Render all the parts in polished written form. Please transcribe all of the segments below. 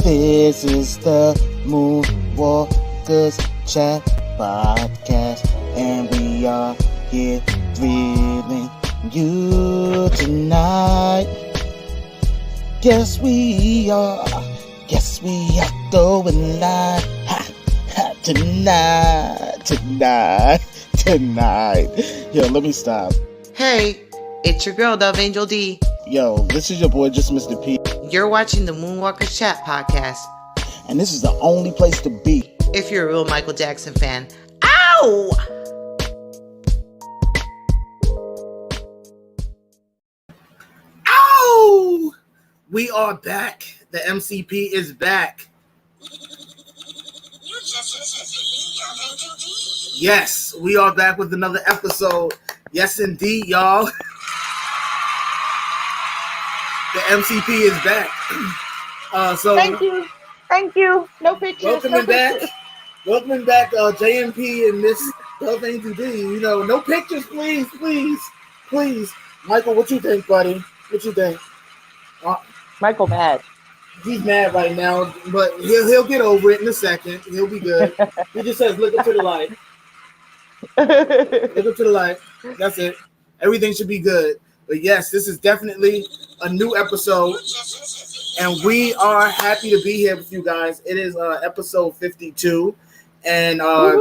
This is the Moonwalkers Chat Podcast, and we are here thrilling you tonight. Yes, we are. Yes, we are going live tonight. Yo, let me stop. Hey, it's your girl, Dove Angel D. Yo, this is your boy, just Mr. P. You're watching the Moonwalkers Chat Podcast. And this is the only place to be if you're a real Michael Jackson fan. Ow! Ow! We are back. The MCP is back. Yes, we are back with another episode. Yes, indeed, y'all. The MCP is back. So Thank you. No pictures. Welcoming back, JMP and Miss Dove Angel D. You know, no pictures, please. Michael, what you think, buddy? What you think? Michael mad. He's mad right now, but he'll get over it in a second. He'll be good. He just says, "Look up to the light." Look up to the light. That's it. Everything should be good. But yes, this is definitely a new episode, and we are happy to be here with you guys. It is episode 52, and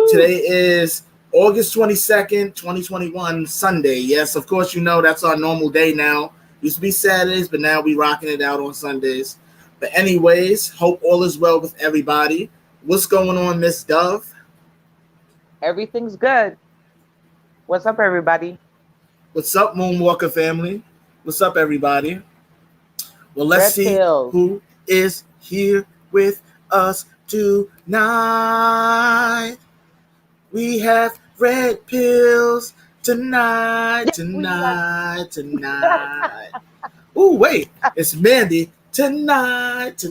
today is August 22nd, 2021, Sunday. Yes, of course, you know that's our normal day now. Used to be Saturdays, but now we rocking it out on Sundays. But anyways, hope all is well with everybody. What's going on, Miss Dove? Everything's good. What's up, everybody? What's up, Moonwalker family? What's up, everybody? Well, let's see who is here with us tonight. We have red pills tonight. Oh, wait, it's Mandy tonight.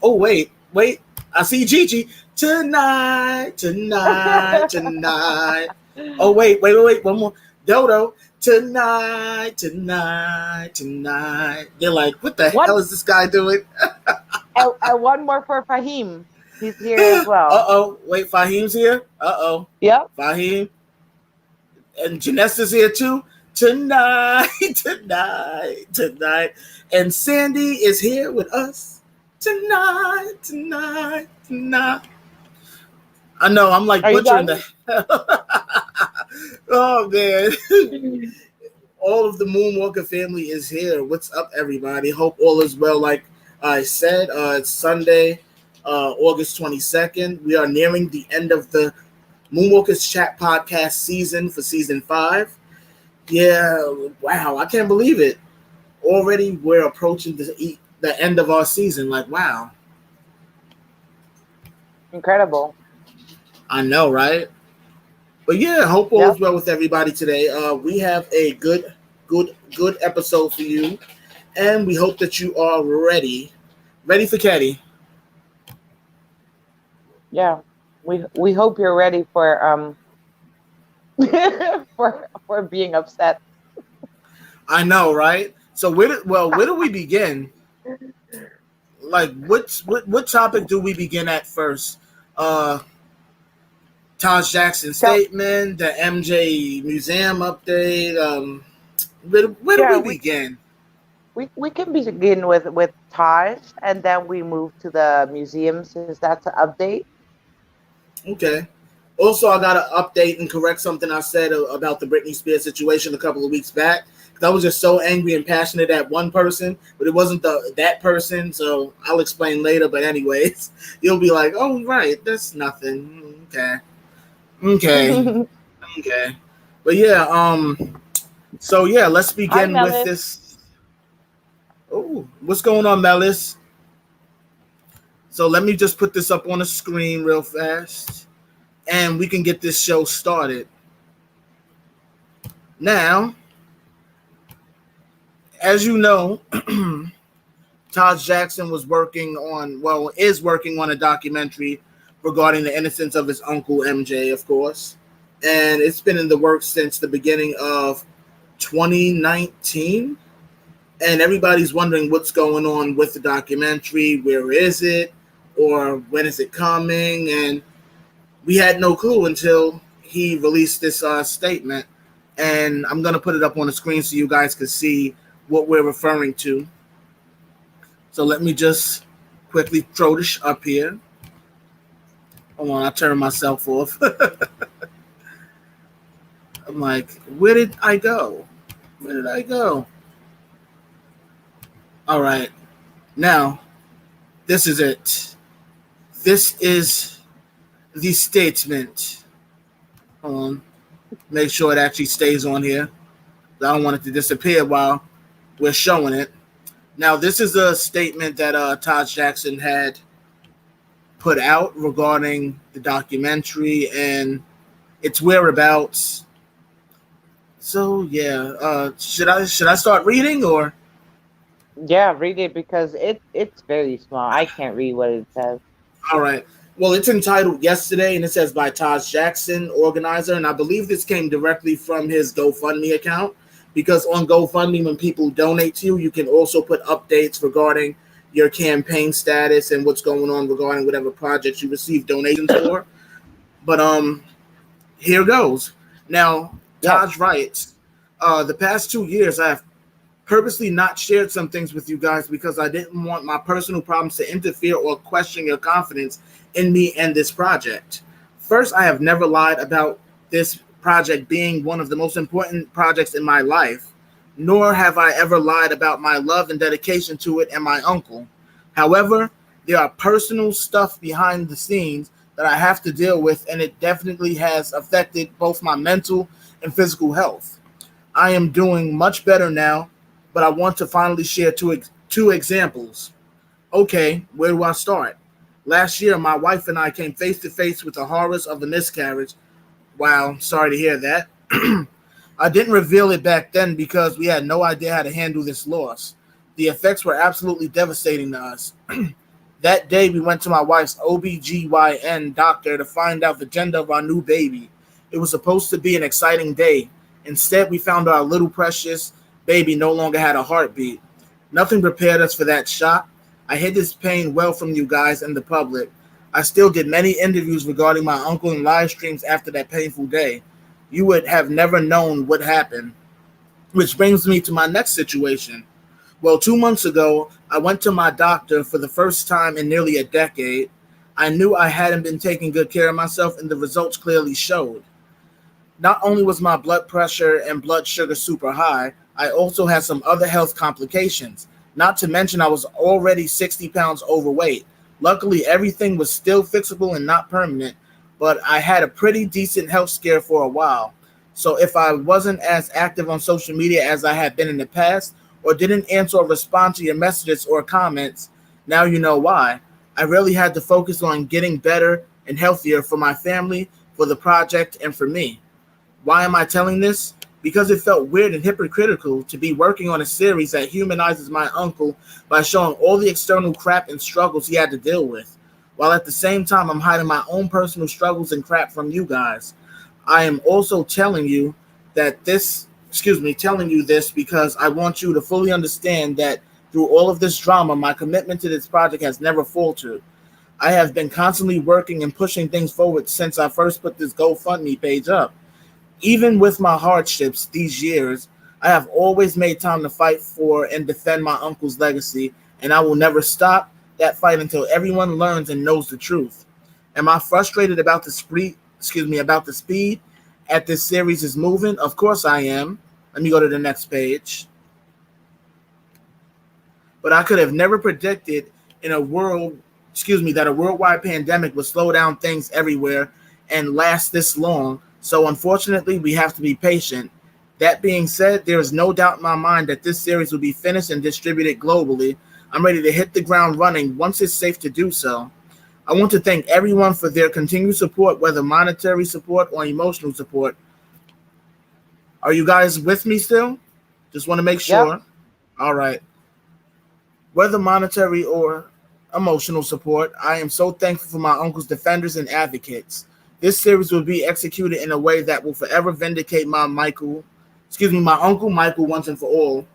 Oh, wait, I see Gigi tonight. Oh, wait, one more. Dodo, tonight. They're like, what the hell is this guy doing? And one more for Fahim. He's here as well. Uh-oh. Wait, Fahim's here? Uh-oh. Yep. Fahim. And Janessa's here too. Tonight. And Sandy is here with us. Tonight. I know, I'm like butchering the oh, man. All of the Moonwalker family is here. What's up, everybody? Hope all is well. Like I said, it's Sunday, August 22nd. We are nearing the end of the Moonwalkers Chat Podcast season for season 5. Yeah, wow. I can't believe it. Already we're approaching the end of our season. Like, wow. Incredible. I know, right? But yeah, hope all is well with everybody today. We have a good episode for you, and we hope that you are ready for Caddy. Yeah, we hope you're ready for for being upset. I know, right? So where do we begin? Like, what topic do we begin at first? Taj Jackson statement, the MJ museum update. Where do we begin? We can begin with Taj, and then we move to the museum since that's an update. Okay. Also, I got to update and correct something I said about the Britney Spears situation a couple of weeks back. Because I was just so angry and passionate at one person, but it wasn't that person. So I'll explain later. But anyways, you'll be like, "Oh, right, that's nothing." Okay. But yeah, so yeah, let's begin with this. Oh, what's going on, Melis? So let me just put this up on the screen real fast, and we can get this show started. Now, as you know, Taj Jackson is working on a documentary regarding the innocence of his uncle MJ, of course. And it's been in the works since the beginning of 2019. And everybody's wondering what's going on with the documentary. Where is it? Or when is it coming? And we had no clue until he released this statement. And I'm going to put it up on the screen so you guys can see what we're referring to. So let me just quickly throw this up here. Hold on, I'll turn myself off. I'm like, where did I go? Where did I go? All right. Now, this is it. This is the statement. Hold on. Make sure it actually stays on here. I don't want it to disappear while we're showing it. Now, this is a statement that Todd Jackson had put out regarding the documentary and its whereabouts. So yeah, should I start reading or? Yeah, read it because it's very small. I can't read what it says. All right. Well, it's entitled Yesterday, and it says by Todd Jackson, organizer, and I believe this came directly from his GoFundMe account, because on GoFundMe, when people donate to you, you can also put updates regarding your campaign status and what's going on regarding whatever projects you receive donations for. But here goes. Now, Taj writes, the past 2 years, I have purposely not shared some things with you guys because I didn't want my personal problems to interfere or question your confidence in me and this project. First, I have never lied about this project being one of the most important projects in my life, nor have I ever lied about my love and dedication to it and my uncle. However, there are personal stuff behind the scenes that I have to deal with, and it definitely has affected both my mental and physical health. I am doing much better now, but I want to finally share two examples. Okay, where do I start? Last year, my wife and I came face to face with the horrors of the miscarriage. Wow, sorry to hear that. I didn't reveal it back then because we had no idea how to handle this loss. The effects were absolutely devastating to us. That day, we went to my wife's OBGYN doctor to find out the gender of our new baby. It was supposed to be an exciting day. Instead, we found our little precious baby no longer had a heartbeat. Nothing prepared us for that shock. I hid this pain well from you guys and the public. I still did many interviews regarding my uncle and live streams after that painful day. You would have never known what happened. Which brings me to my next situation. Well, 2 months ago, I went to my doctor for the first time in nearly a decade. I knew I hadn't been taking good care of myself, and the results clearly showed. Not only was my blood pressure and blood sugar super high, I also had some other health complications. Not to mention I was already 60 pounds overweight. Luckily, everything was still fixable and not permanent, but I had a pretty decent health scare for a while. So if I wasn't as active on social media as I had been in the past, or didn't answer or respond to your messages or comments, now you know why. I really had to focus on getting better and healthier for my family, for the project, and for me. Why am I telling this? Because it felt weird and hypocritical to be working on a series that humanizes my uncle by showing all the external crap and struggles he had to deal with, while at the same time I'm hiding my own personal struggles and crap from you guys. I am also telling you this because I want you to fully understand that through all of this drama, my commitment to this project has never faltered. I have been constantly working and pushing things forward since I first put this GoFundMe page up. Even with my hardships these years, I have always made time to fight for and defend my uncle's legacy, and I will never stop that fight until everyone learns and knows the truth. Am I frustrated about the speed at this series is moving? Of course I am. Let me go to the next page. But I could have never predicted that a worldwide pandemic would slow down things everywhere and last this long. So unfortunately, we have to be patient. That being said, there is no doubt in my mind that this series will be finished and distributed globally. I'm ready to hit the ground running once it's safe to do so. I want to thank everyone for their continued support, whether monetary support or emotional support. Are you guys with me still? Just want to make sure. Yep. All right. Whether monetary or emotional support, I am so thankful for my uncle's defenders and advocates. This series will be executed in a way that will forever vindicate my uncle Michael once and for all.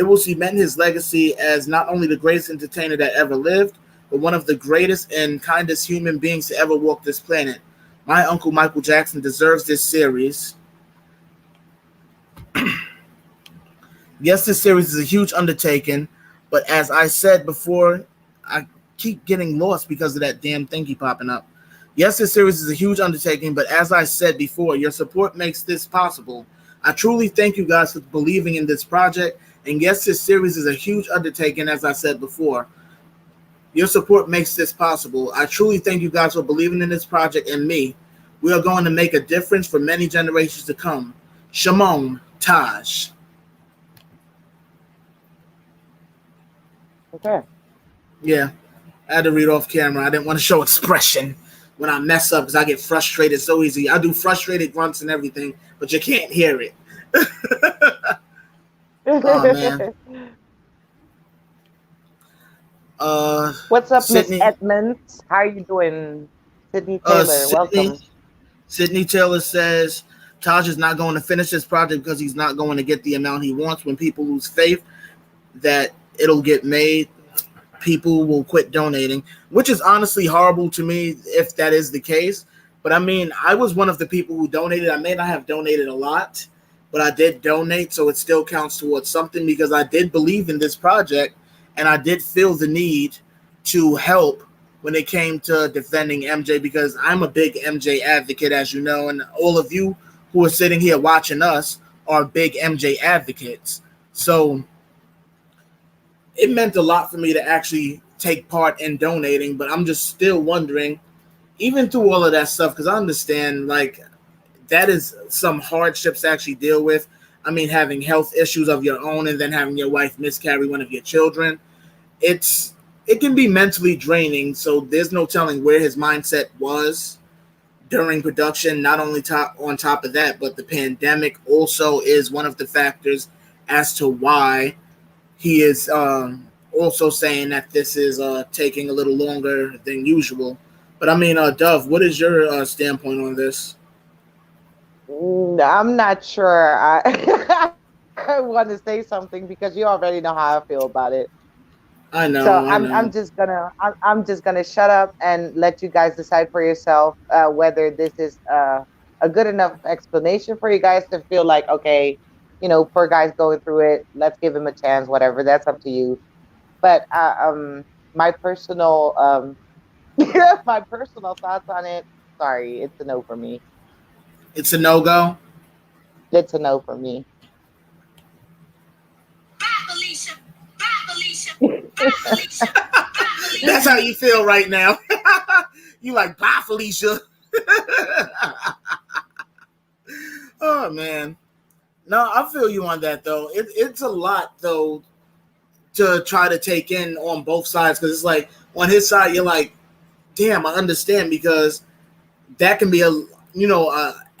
It will cement his legacy as not only the greatest entertainer that ever lived, but one of the greatest and kindest human beings to ever walk this planet. My uncle Michael Jackson deserves this series. Yes, this series is a huge undertaking, but as I said before, I keep getting lost because of that damn thingy popping up. Yes, this series is a huge undertaking, but as I said before, your support makes this possible. I truly thank you guys for believing in this project, and yes, this series is a huge undertaking, as I said before. Your support makes this possible. I truly thank you guys for believing in this project and me. We are going to make a difference for many generations to come. Shimon Taj. Okay. Yeah, I had to read off camera. I didn't want to show expression when I mess up because I get frustrated so easy. I do frustrated grunts and everything, but you can't hear it. Oh man. What's up, Miss Sydney. Edmonds? How are you doing? Sydney Taylor, Sydney. welcome. Sydney Taylor says Taj is not going to finish this project because he's not going to get the amount he wants. When people lose faith that it'll get made, people will quit donating, which is honestly horrible to me if that is the case. But I mean, I was one of the people who donated. I may not have donated a lot, but I did donate, so it still counts towards something because I did believe in this project and I did feel the need to help when it came to defending MJ because I'm a big MJ advocate, as you know, and all of you who are sitting here watching us are big MJ advocates. So it meant a lot for me to actually take part in donating, but I'm just still wondering, even through all of that stuff, because I understand like that is some hardships to actually deal with. I mean, having health issues of your own and then having your wife miscarry one of your children. It can be mentally draining, so there's no telling where his mindset was during production. Not only on top of that, but the pandemic also is one of the factors as to why he is also saying that this is taking a little longer than usual. But I mean, Dove, what is your standpoint on this? I'm not sure. I want to say something because you already know how I feel about it. I So know, I I'm know. just gonna I'm just gonna shut up and let you guys decide for yourself whether this is a good enough explanation for you guys to feel like okay, poor guy's going through it. Let's give him a chance. Whatever, that's up to you. But my personal my personal thoughts on it. Sorry, it's a no for me. It's a no go. It's a no for me. That's how you feel right now. You like, bye, Felicia. Oh man. No, I feel you on that though. It's a lot though to try to take in on both sides because it's like on his side you're like, damn, I understand because that can be a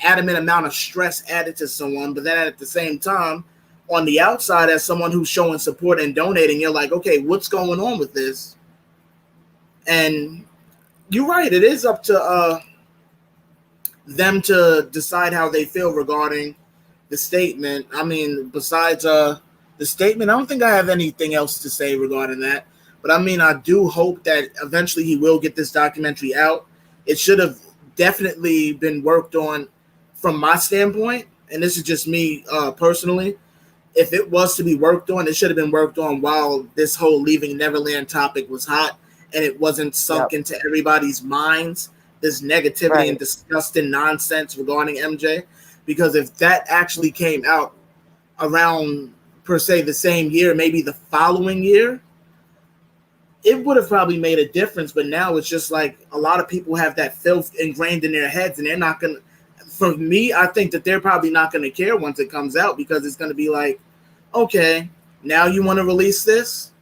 adamant amount of stress added to someone, but then at the same time, on the outside, as someone who's showing support and donating, you're like, okay, what's going on with this? And you're right, it is up to them to decide how they feel regarding the statement. I mean, besides the statement, I don't think I have anything else to say regarding that. But I mean, I do hope that eventually he will get this documentary out. It should have definitely been worked on from my standpoint, and this is just me personally. If it was to be worked on, it should have been worked on while this whole Leaving Neverland topic was hot and it wasn't sunk Yep. into everybody's minds, this negativity and Right. disgusting nonsense regarding MJ. Because if that actually came out around, per se, the same year, maybe the following year, it would have probably made a difference. But now it's just like a lot of people have that filth ingrained in their heads, and they're not going to. For me, I think that they're probably not going to care once it comes out because it's going to be like, okay, now you want to release this?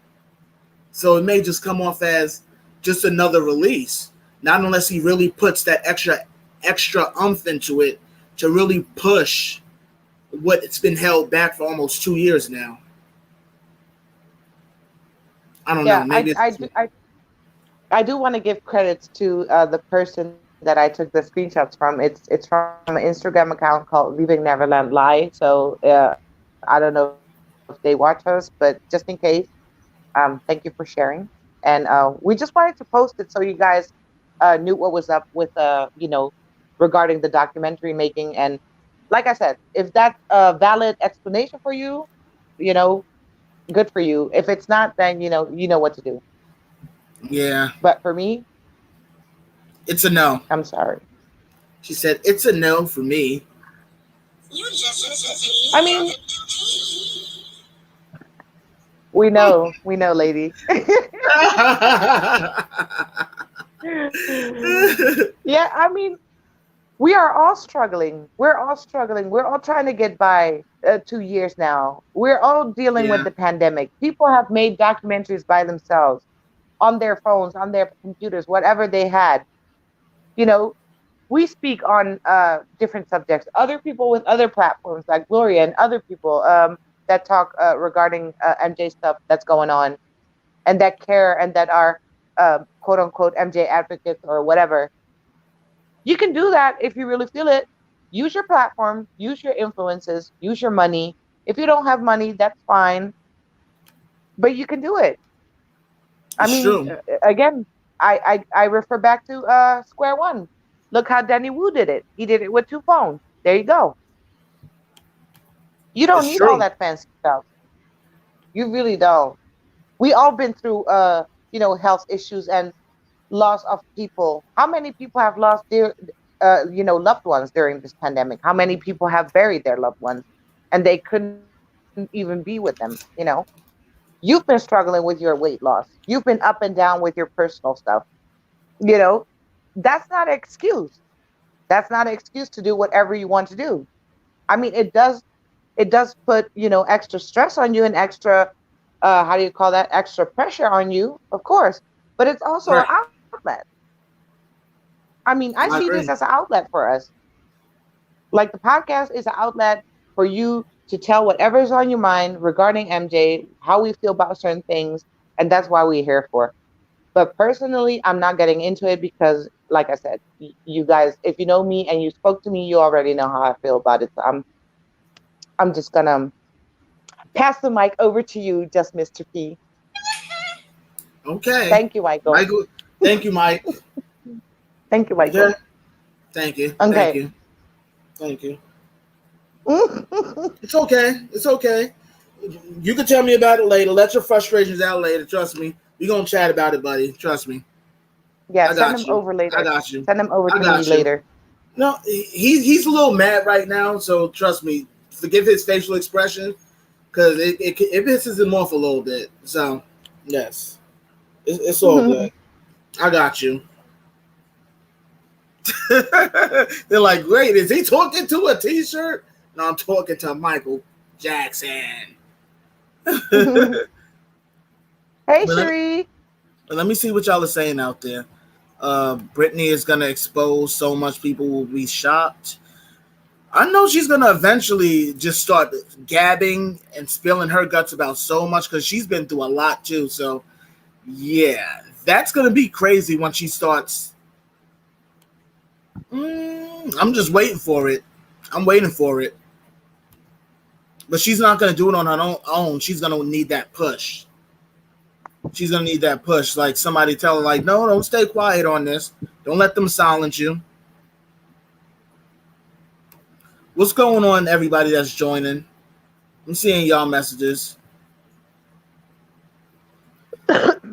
So it may just come off as just another release. Not unless he really puts that extra umph into it to really push what it's been held back for almost 2 years now. I don't know. Yeah, Maybe it's I do want to give credits to the person that I took the screenshots from. It's from an Instagram account called Leaving Neverland Live. So I don't know if you guys if they watch us, but just in case, thank you for sharing. And we just wanted to post it so you guys knew what was up with, regarding the documentary making. And like I said, if that's a valid explanation for you, you know, good for you. If it's not, then you know what to do. Yeah, But for me, it's a no. I'm sorry. She said it's a no for me. I mean, we know, lady. Yeah, I mean, we are all struggling. We're all struggling. We're all trying to get by 2 years now. We're all dealing with Yeah, the pandemic. People have made documentaries by themselves on their phones, on their computers, whatever they had. You know, we speak on different subjects. Other people with other platforms like Gloria and other people that talk regarding MJ stuff that's going on and that care and that are quote unquote MJ advocates or whatever. You can do that if you really feel it. Use your platform, use your influences, use your money. If you don't have money, that's fine, but you can do it. I it's mean, true. again, I refer back to square one. Look how Danny Wu did it. He did it with 2 phones. There you go. You don't It's need all true. that fancy stuff. You really don't. We all been through health issues and loss of people. How many people have lost their loved ones during this pandemic? How many people have buried their loved ones and they couldn't even be with them? You've been struggling with your weight loss. You've been up and down with your personal stuff. You know, that's not an excuse. That's not an excuse to do whatever you want to do. I mean, it does put, extra stress on you and extra how do you call that? Extra pressure on you, of course. But it's also an Right. outlet. I mean, I see I this as an agree. outlet for us. Like the podcast is an outlet for you to tell whatever is on your mind regarding MJ, how we feel about certain things, and that's why we're here for. But personally, I'm not getting into it because, like I said, you guys, if you know me and you spoke to me, you already know how I feel about it. So I'm just gonna pass the mic over to you, just Mr. P. Okay, Thank you, Michael. Michael. Thank you, Mike. Thank you, Okay. Michael. Thank you. Thank Okay. you. Thank you. It's okay. It's okay. You can tell me about it later. Let your frustrations out later. Trust me. We're gonna chat about it, buddy. Trust me. Yeah, I send got them you. over I later. got you. Send them over I to me got you. later. No, he's a little mad right now. So trust me. Forgive his facial expression because it pisses him off a little bit. So yes, it's all good. I got you. They're like, wait, is he talking to a T-shirt? No, I'm talking to Michael Jackson. but, Hey, let, Cherie. but let me see what y'all are saying out there. Britney is gonna expose so much people will be shocked. I know she's gonna eventually just start gabbing and spilling her guts about so much because she's been through a lot too. So yeah, that's gonna be crazy when she starts. I'm just waiting for it. I'm waiting for it. But she's not gonna do it on her own. She's gonna need that push. She's gonna need that push. Like somebody tell her, like, no, don't stay quiet on this. Don't let them silence you. What's going on, everybody that's joining? I'm seeing y'all messages. Oh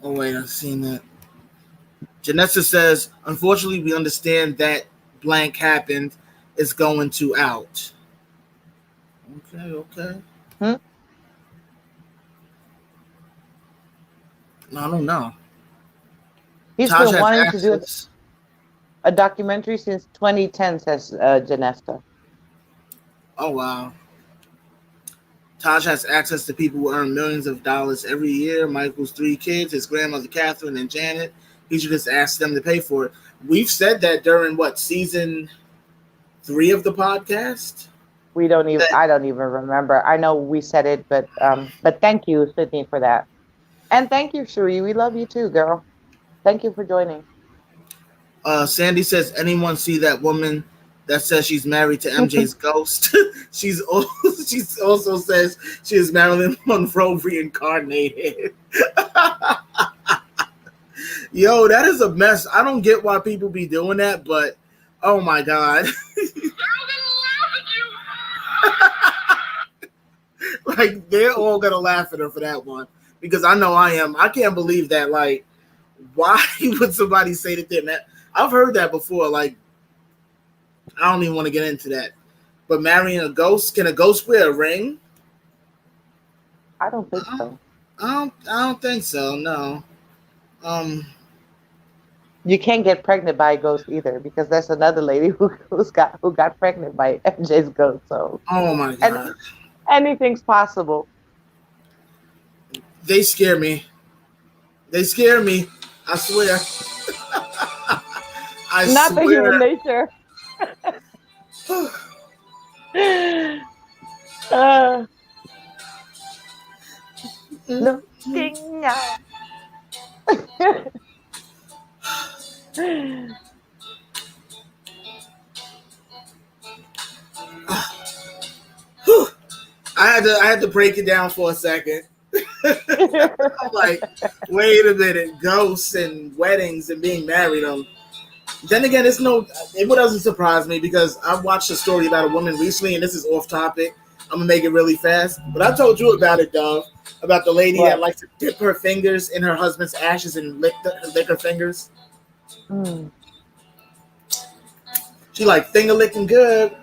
wait, I've seen that. Janessa says, unfortunately, we understand that blank happened. It's going to out. Okay, okay. Hmm? I don't know. He's Taj been has wanting to do access. a documentary since 2010, says Janesta. Oh wow. Taj has access to people who earn millions of dollars every year. Michael's 3 kids, his grandmother Catherine and Janet. He should just ask them to pay for it. We've said that during what season 3 of the podcast. We don't even. That I don't even remember. I know we said it, but thank you, Sydney, for that, and thank you, Cherie. We love you too, girl. Thank you for joining. Sandy says, anyone see that woman that says she's married to MJ's ghost. She's also says she is Marilyn Monroe reincarnated. Yo, that is a mess. I don't get why people be doing that, but oh my god. Like, they're all gonna laugh at her for that one. Because I know I am. I can't believe that. Like, why would somebody say that they're mad? I've heard that before. Like, I don't even want to get into that. But marrying a ghost, can a ghost wear a ring? I don't think so. I don't think so. No. You can't get pregnant by a ghost either, because there's another lady who got pregnant by MJ's ghost. So Oh my god. Anything's possible. They scare me. They scare me. I swear. I Not swear. the human nature. Looking out. I had to break it down for a second. I'm like, wait a minute, ghosts and weddings and being married. Then again, it doesn't surprise me because I watched a story about a woman recently, and this is off topic. I'm gonna make it really fast, but I told you about it, Dove, about the lady that likes to dip her fingers in her husband's ashes and lick her fingers. Mm. She like finger licking good.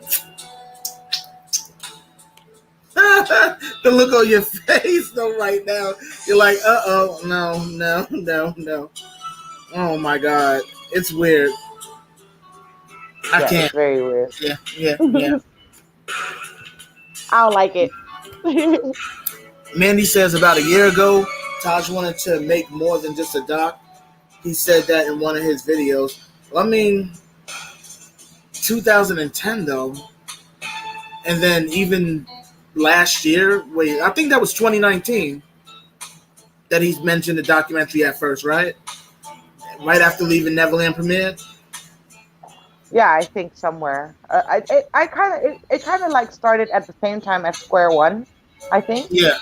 The look on your face though right now, you're like, no. Oh my god, it's weird. I can't. It's very weird. Yeah. I don't like it. Mandy says about a year ago, Taj wanted to make more than just a doc. He said that in one of his videos. Well, I mean, 2010 though, and then even last year. Wait, I think that was 2019 that he's mentioned the documentary at first, right? Right after Leaving Neverland premiered. Yeah, I think somewhere. It kind of like started at the same time as Square One, I think. Yeah.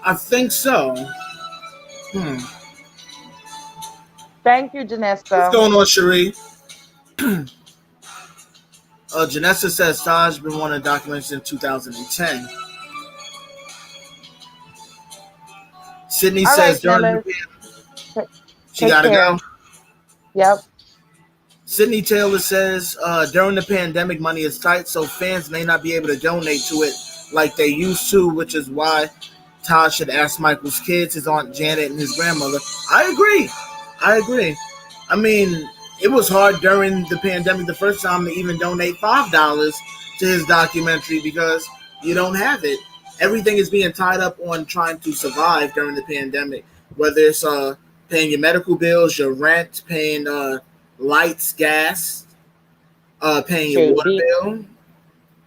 I think so. Thank you, Janessa. What's going on, Cherie? Janessa says Taj been wanting a documentary since 2010. Sydney All says right, during she Take gotta care. go. Yep. Sydney Taylor says during the pandemic, money is tight, so fans may not be able to donate to it like they used to, which is why Taj should ask Michael's kids, his Aunt Janet, and his grandmother. I agree. I mean, it was hard during the pandemic the first time to even donate $5 to his documentary because you don't have it. Everything is being tied up on trying to survive during the pandemic, whether it's paying your medical bills, your rent, paying lights, gas, paying your water bill,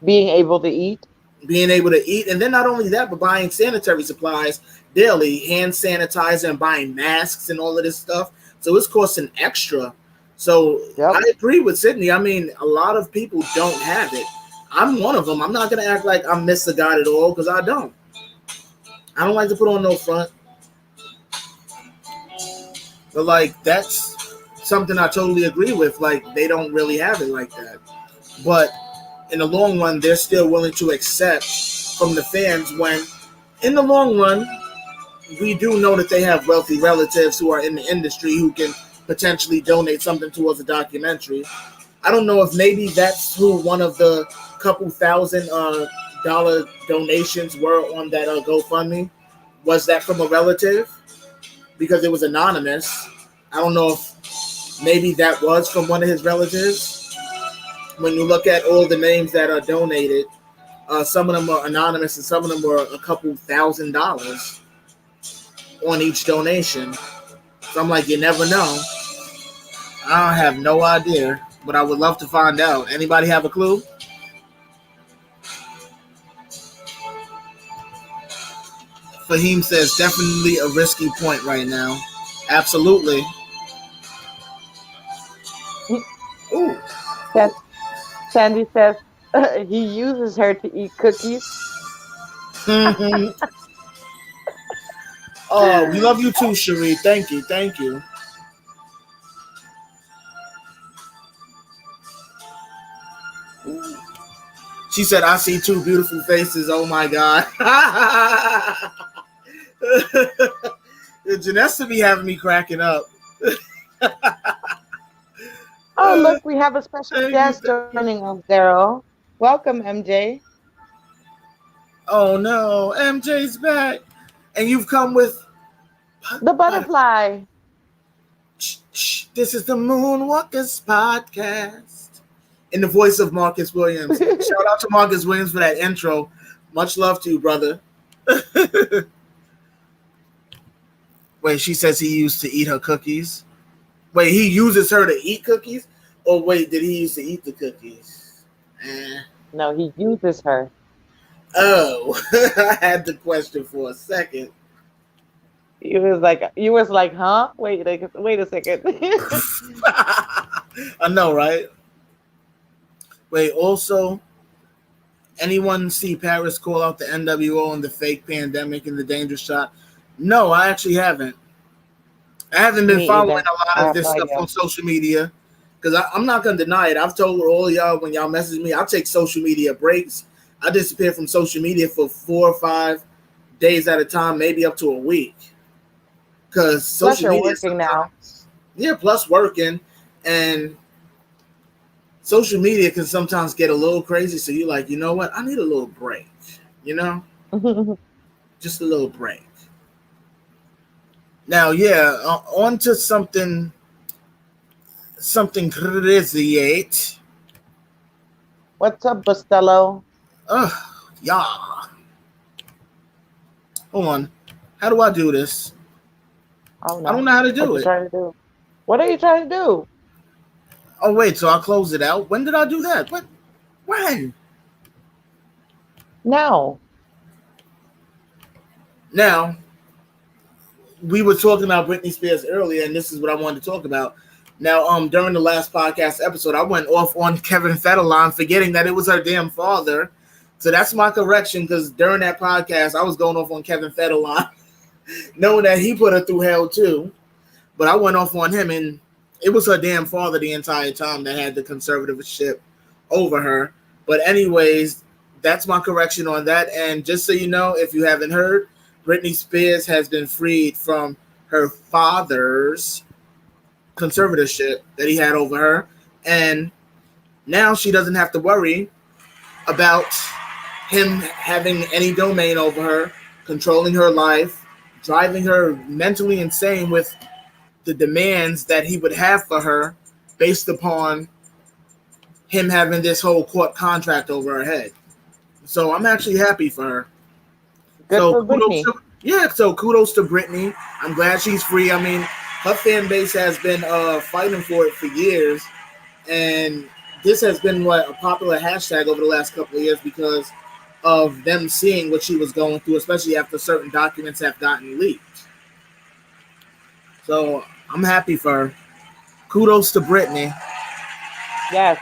being able to eat, and then not only that, but buying sanitary supplies daily, hand sanitizer, and buying masks and all of this stuff. So it's costing extra. So I agree with Sydney. I mean, a lot of people don't have it. I'm one of them. I'm not gonna act like I'm Mr. God at all because I don't. I don't like to put on no front. But like that's something I totally agree with. Like they don't really have it like that. But in the long run, they're still willing to accept from the fans when in the long run, we do know that they have wealthy relatives who are in the industry who can potentially donate something towards a documentary. I don't know if maybe that's who one of the couple $1,000 donations were on that GoFundMe. Was that from a relative? Because it was anonymous. I don't know if maybe that was from one of his relatives. When you look at all the names that are donated, some of them are anonymous and some of them were a couple $1,000 on each donation. So I'm like, you never know. I have no idea, but I would love to find out. Anybody have a clue? Fahim says definitely a risky point right now. Absolutely. Ooh. San- Sandy says he uses her to eat cookies. Mhm. Oh, we love you too, Cherie. Thank you. Thank you. She said, I see two beautiful faces. Oh my God. Janessa be having me cracking up. Oh, look, we have a special Thank you. guest joining us, Daryl. Welcome, MJ. Oh no, MJ's back. And you've come with. The butterfly. This is the Moonwalkers podcast. In the voice of Marcus Williams. Shout out to Marcus Williams for that intro. Much love to you, brother. Wait, she says he used to eat her cookies. Wait, he uses her to eat cookies? Or wait, did he used to eat the cookies? No, he uses her. Oh, I had the question for a second. You was like, huh? Wait a second. I know, right? Wait, also, anyone see Paris call out the NWO and the fake pandemic and the danger shot? No, I actually haven't. I haven't been Me following either. a lot I of have this no stuff idea. on social media because I'm not going to deny it. I've told all y'all when y'all message me, I'll take social media breaks. I disappear from social media for 4 or 5 days at a time, maybe up to a week. Because Plus, social you're media working now. sometimes, yeah, plus working, and social media can sometimes get a little crazy. So you're like, you know what? I need a little break, you know? Just a little break. Now, yeah, on to something crazy. What's up, Bustelo? Yeah. Hold on. How do I do this? Oh I don't no. know how to What do you it. trying to do? What are you trying to do? Oh, wait, so I'll close it out? When did I do that? What? When? Now. Now, we were talking about Britney Spears earlier, and this is what I wanted to talk about. Now, during the last podcast episode, I went off on Kevin Federline, forgetting that it was her damn father. So that's my correction, because during that podcast, I was going off on Kevin Federline, knowing that he put her through hell too. But I went off on him, and it was her damn father the entire time that had the conservatorship over her. But anyways, that's my correction on that. And just so you know, if you haven't heard, Britney Spears has been freed from her father's conservatorship that he had over her. And now she doesn't have to worry about him having any domain over her, controlling her life, driving her mentally insane with the demands that he would have for her based upon him having this whole court contract over her head. So I'm actually happy for her. Good So for kudos Britney. to kudos to Britney. I'm glad she's free. I mean, her fan base has been fighting for it for years, and this has been a popular hashtag over the last couple of years because of them seeing what she was going through, especially after certain documents have gotten leaked. So I'm happy for her. Kudos to Britney. Yes.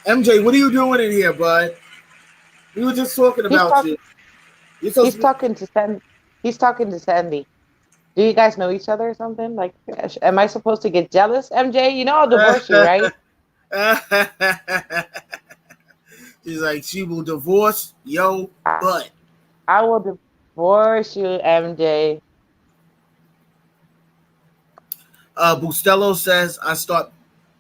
MJ, what are you doing in here, bud? We were just talking He's about you. talking You're supposed he's to be. talking to Sandy. He's talking to Sandy. Do you guys know each other or something? Like, am I supposed to get jealous, MJ? You know I'll divorce you, right? She's like, she will divorce yo butt. I will divorce you, MJ. Bustelo says, I start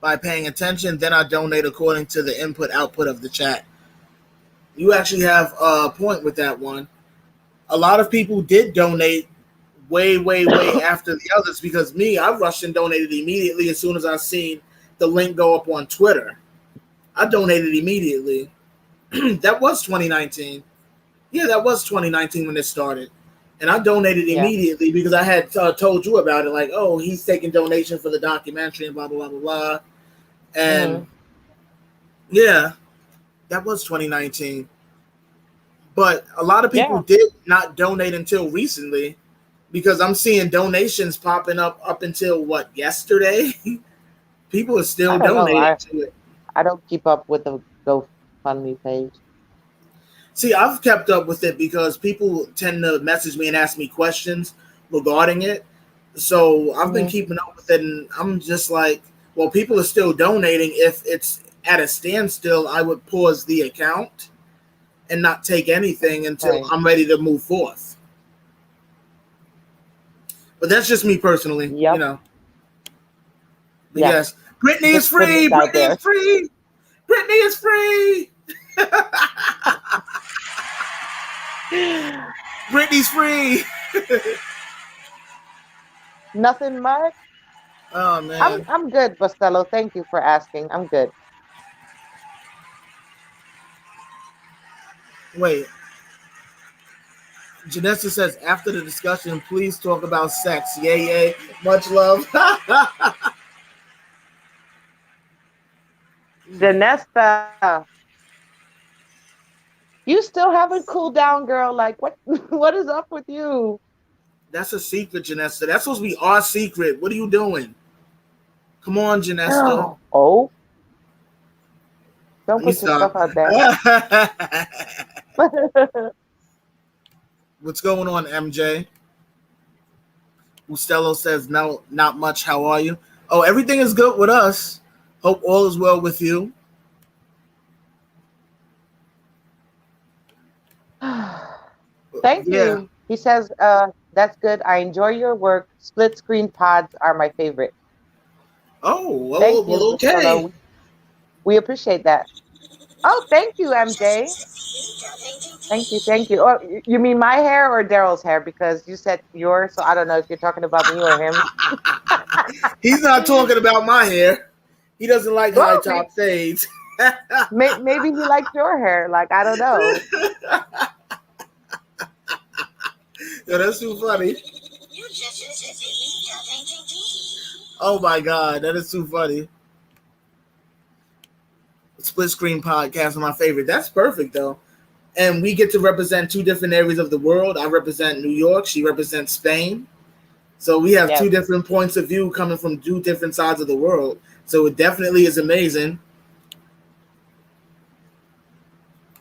by paying attention, then I donate according to the input output of the chat. You actually have a point with that one. A lot of people did donate way after the others because I rushed and donated immediately as soon as I seen the link go up on Twitter. I donated immediately. That was 2019. Yeah, that was 2019 when this started. And I donated Yeah. immediately because I had told you about it. Like, oh, he's taking donation for the documentary and blah, blah, blah, blah, blah. And yeah, that was 2019. But a lot of people Yeah. did not donate until recently because I'm seeing donations popping up until what, yesterday? People are still I don't know. donating to it. I don't keep up with the GoFundMe page. See, I've kept up with it because people tend to message me and ask me questions regarding it. So I've been Hmm. keeping up with it, and I'm just like, well, people are still donating. If it's at a standstill, I would pause the account and not take anything until Right. I'm ready to move forth. But that's just me personally, you Yep. know. But Yeah. yes, Britney is Just putting free. it out Britney is there. free. Britney is free. Britney's free. Nothing much. Oh I'm man. I'm good, Bustelo. Thank you for asking. I'm good. Wait. Janessa says, after the discussion, please talk about sex. Yay, yay. Much love. Janesta, you still haven't cooled down, girl. Like what? What is up with you? That's a secret, Janessa. That's supposed to be our secret. What are you doing? Come on, Janessa. Oh, don't Let me put your stuff stop. out there. What's going on, MJ? Ustello says, no, not much. How are you? Oh, everything is good with us. Hope all is well with you. Thank Yeah. you. He says, that's good. I enjoy your work. Split screen pods are my favorite. Oh, Thank well, you, okay. Bustelo. We appreciate that. Oh, thank you, MJ. Thank you, thank you. Oh, you mean my hair or Daryl's hair? Because you said yours, so I don't know if you're talking about me or him. He's not talking about my hair. He doesn't like high Well, maybe, top fades. maybe he likes your hair. Like I don't know. Yo, that's too funny. Oh my god, that is too funny. Split screen podcast are my favorite. That's perfect though. And we get to represent two different areas of the world. I represent New York. She represents Spain. So we have Yes. two different points of view coming from two different sides of the world. So it definitely is amazing.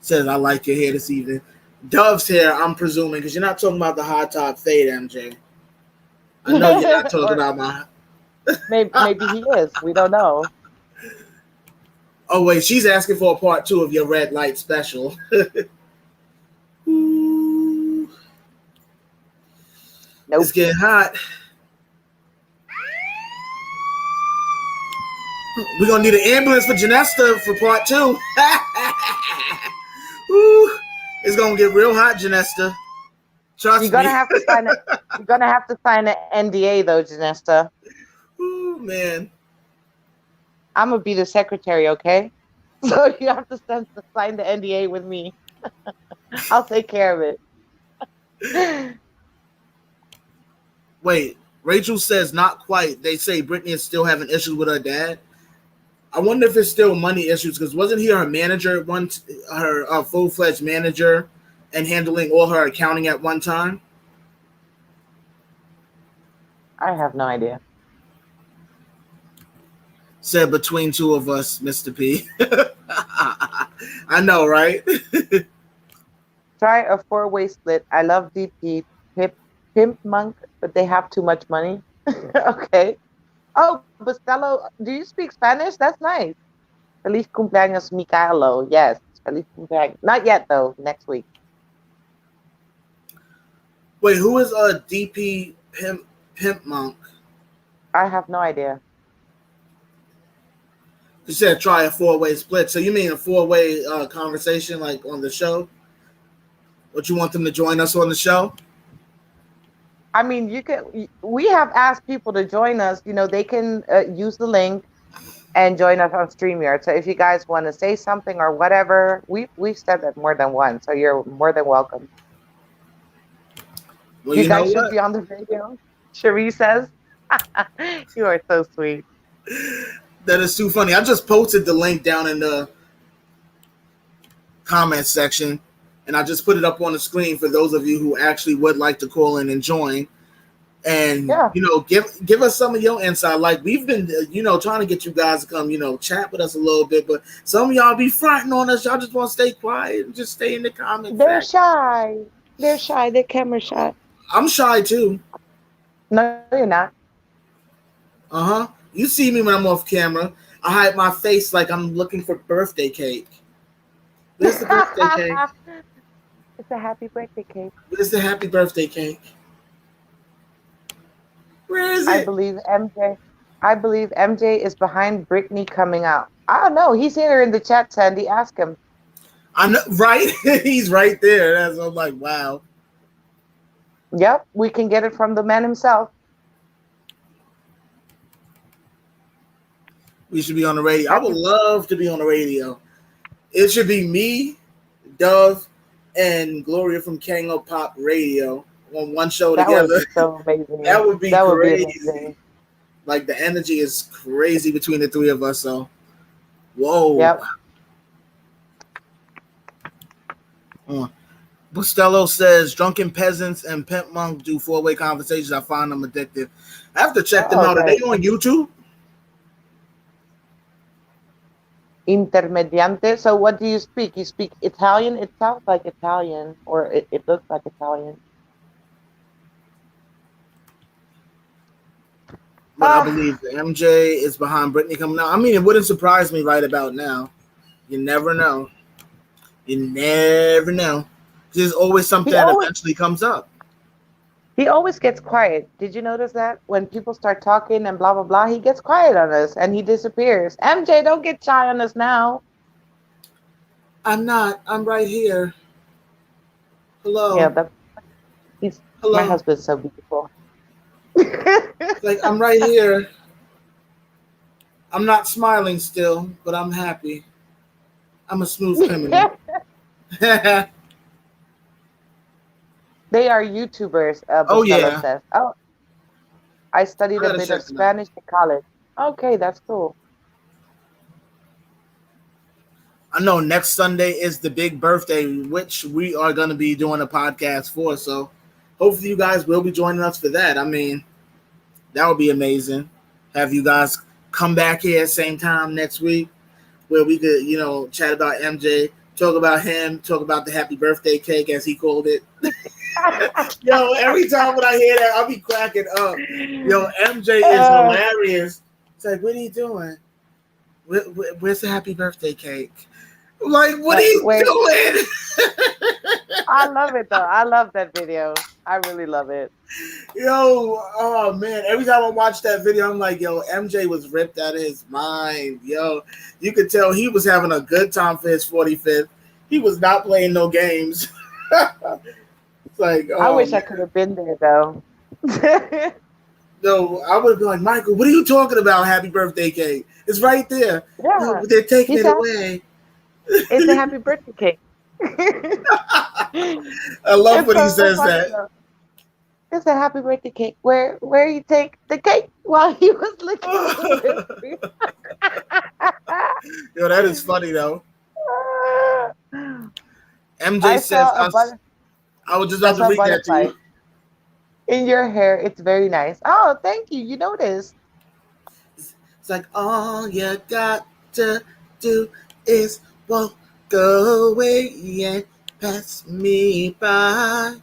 Says I like your hair this evening. Dove's hair, I'm presuming, because you're not talking about the high top fade, MJ. I know you're not talking Or about my. maybe he is. We don't know. Oh wait, she's asking for a part two of your red light special. Ooh, it's Nope. getting hot. We're gonna need an ambulance for Janesta for part two. Ooh, it's gonna get real hot, Janesta. You're Trust gonna me. have to sign it. You're gonna have to sign an NDA though, Janesta. Ooh, man. I'm gonna be the secretary, okay? So you have to sign the NDA with me. I'll take care of it. Wait, Rachel says not quite. They say Britney is still having issues with her dad. I wonder if it's still money issues because wasn't he her manager at one, her full fledged manager, and handling all her accounting at one time? I have no idea. Said between two of us, Mr. P. I know, right? Try a four-way split. I love DP, Pimp Monk, but they have too much money. Okay. Oh, Bustelo, do you speak Spanish? That's nice. Feliz cumpleaños, Micaelo. Yes, feliz cumpleaños. Not yet, though. Next week. Wait, who is a DP Pimp Monk? I have no idea. You said try a four-way split. So you mean a four-way conversation like on the show? What you want them to join us on the show? I mean, you can. We have asked people to join us. You know, they can use the link and join us on StreamYard. So if you guys want to say something or whatever, we've said that more than once. So you're more than welcome. Well, You you know guys should what? be on the video. Cherie says, "You are so sweet." That is too funny. I just posted the link down in the comment section, and I just put it up on the screen for those of you who actually would like to call in and join. and Yeah. give us some of your insight. Like we've been trying to get you guys to come chat with us a little bit, but some of y'all be fronting on us. Y'all just want to stay quiet and just stay in the comments They're section. shy. They're shy. They're camera shy. I'm shy too. No, you're not. You see me when I'm off camera. I hide my face like I'm looking for birthday cake. Where's the birthday cake? It's a happy birthday cake. Where's the happy birthday cake? Where is I it? believe MJ. I believe MJ is behind Britney coming out. I don't know. He's here in the chat, Sandy. Ask him. I know, right? He's right there. That's I'm like, wow. Yep, we can get it from the man himself. We should be on the radio. I would love to be on the radio. It should be me, Dove, and Gloria from King of Pop Radio on one show That together. would be so amazing. That would be That would be crazy. amazing. Like the energy is crazy between the three of us. So, whoa. Yep. Bustello says drunken peasants and pimp monk do 4-way conversations. I find them addictive. I have to check them out. Are they on YouTube? Intermediante. So what do you speak? You speak Italian? It sounds like Italian, or it looks like Italian. But I believe MJ is behind Britney coming out. I mean, it wouldn't surprise me right about now. You never know. You never know. There's always something that eventually comes up. He always gets quiet. Did you notice that? When people start talking and blah, blah, blah, he gets quiet on us and he disappears. MJ, don't get shy on us now. I'm not. I'm right here. Hello. Yeah, hello. My husband's so beautiful. Like, I'm right here. I'm not smiling still, but I'm happy. I'm a smooth criminal. They are YouTubers. Says. Oh, I studied a bit of Spanish in college. Okay, that's cool. I know next Sunday is the big birthday, which we are going to be doing a podcast for. So hopefully you guys will be joining us for that. I mean, that would be amazing. Have you guys come back here same time next week where we could, chat about MJ, talk about him, talk about the happy birthday cake, as he called it. Yo, every time when I hear that, I'll be cracking up. Yo, MJ is hilarious. It's like, what are you doing? Where's the happy birthday cake? Like, what are you doing? I love it, though. I love that video. I really love it. Yo, oh, man. Every time I watch that video, I'm like, yo, MJ was ripped out of his mind. Yo, you could tell he was having a good time for his 45th. He was not playing no games. It's like, I wish I could have been there, though. No, I would have been like, Michael, what are you talking about, happy birthday cake? It's right there. Yeah. No, they're taking it away. It's a happy birthday cake. I love when he says that. Though. It's a happy birthday cake. Where you take the cake while he was looking at it. Yo, that is funny, though. MJ says, I was just about to read that to you. In your hair, it's very nice. Oh, thank you. You noticed. It's like, all you got to do is walk away and pass me by.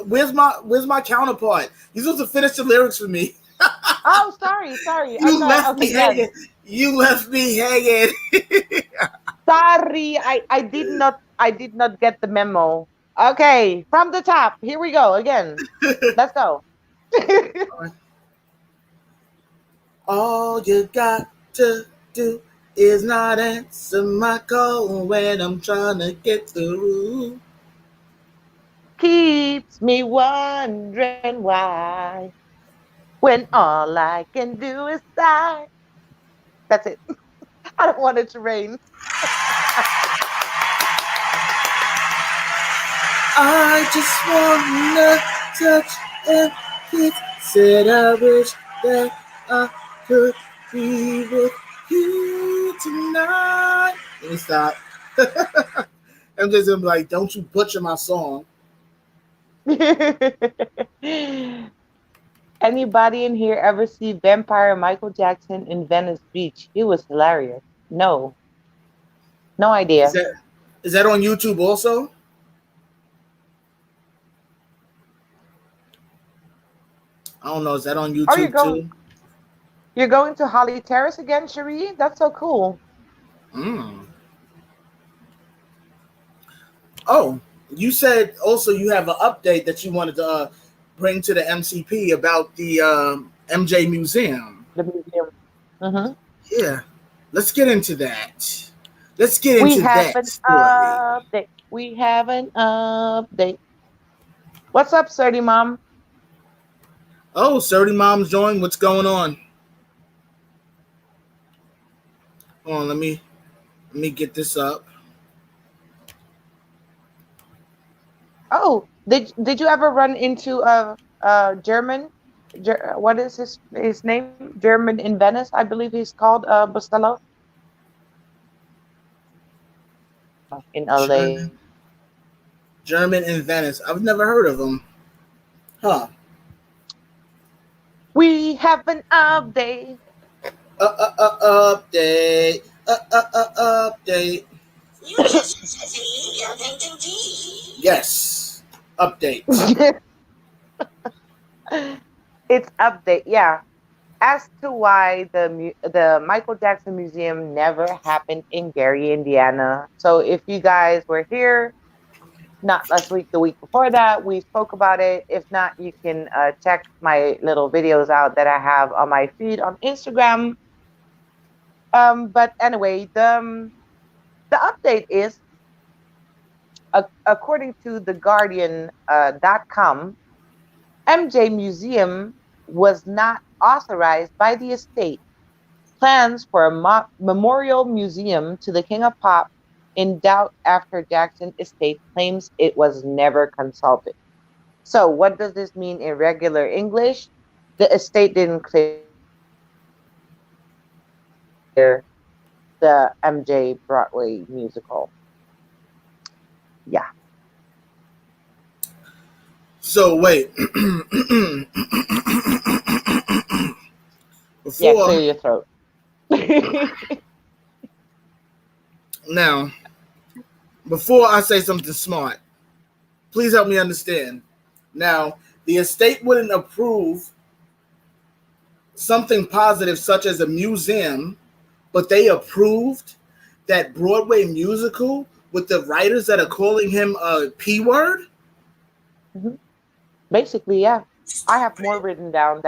Where's my counterpart? You're supposed to finish the lyrics for me. Oh, sorry. You left me hanging. You left me hanging. Sorry, I did not get the memo. Okay, from the top. Here we go again. Let's go. All you got to do is not answer my call when I'm trying to get through. Keeps me wondering why, when all I can do is sigh. That's it. I don't want it to rain. I just wanna touch and kiss. Said I wish that I could be with you tonight. Let me stop. I'm just gonna be like, don't you butcher my song. Anybody in here ever see Vampire Michael Jackson in Venice Beach? He was hilarious. No, no Is idea. that on YouTube also? I don't know. Is that on Oh, YouTube too? you're going to Holly Terrace again, Cherie? That's so cool. Mm. Oh, you said also you have an update that you wanted to bring to the MCP about the MJ Museum. The museum. Hmm. Yeah, let's get into that. Let's get We into have that an story. update. We have an update. What's up, Surdy Mom? Oh, 30 Mom's joined. What's going on? Hold on, let me get this up. Oh, did you ever run into a German? What is his name? German in Venice, I believe he's called Bustelo in LA. German, German in Venice. I've never heard of them. Huh. We have an update. Update. Update. Yes. Update. It's update. Yeah, as to why the Michael Jackson Museum never happened in Gary, Indiana. So if you guys were here, not last week, the week before that, we spoke about it. If not, you can check my little videos out that I have on my feed on Instagram. But anyway, the update is, according to the Guardian.com, MJ Museum was not authorized by the estate. Plans for a memorial museum to the King of Pop in doubt after Jackson estate claims it was never consulted. So, what does this mean in regular English? The estate didn't clear the MJ Broadway musical. Yeah, So wait. yeah, Before clear your throat. now, before I say something smart, please help me understand. Now, the estate wouldn't approve something positive such as a museum, but they approved that Broadway musical with the writers that are calling him a P word. Mhm. Basically, yeah. I have more written down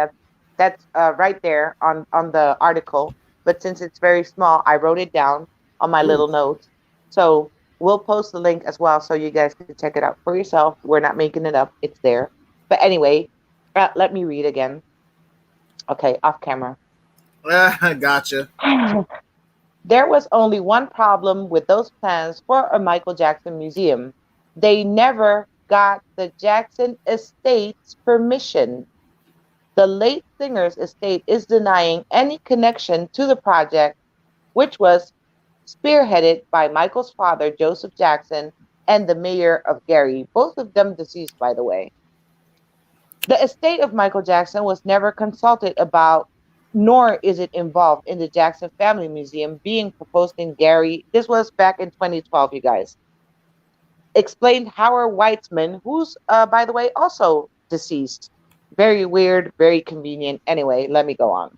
that's right there on the article, but since it's very small, I wrote it down on my Ooh. little notes. So we'll post the link as well, so you guys can check it out for yourself. We're not making it up; it's there. But anyway, let me read again. Okay, off camera. Gotcha. There was only one problem with those plans for a Michael Jackson museum. They never got the Jackson estate's permission. The late singer's estate is denying any connection to the project, which was spearheaded by Michael's father, Joseph Jackson, and the mayor of Gary, both of them deceased, by the way. The estate of Michael Jackson was never consulted about, nor is it involved in the Jackson Family Museum being proposed in Gary. This was back in 2012, you guys. Explained Howard Weitzman, who's, by the way, also deceased. Very weird, very convenient. Anyway, let me go on.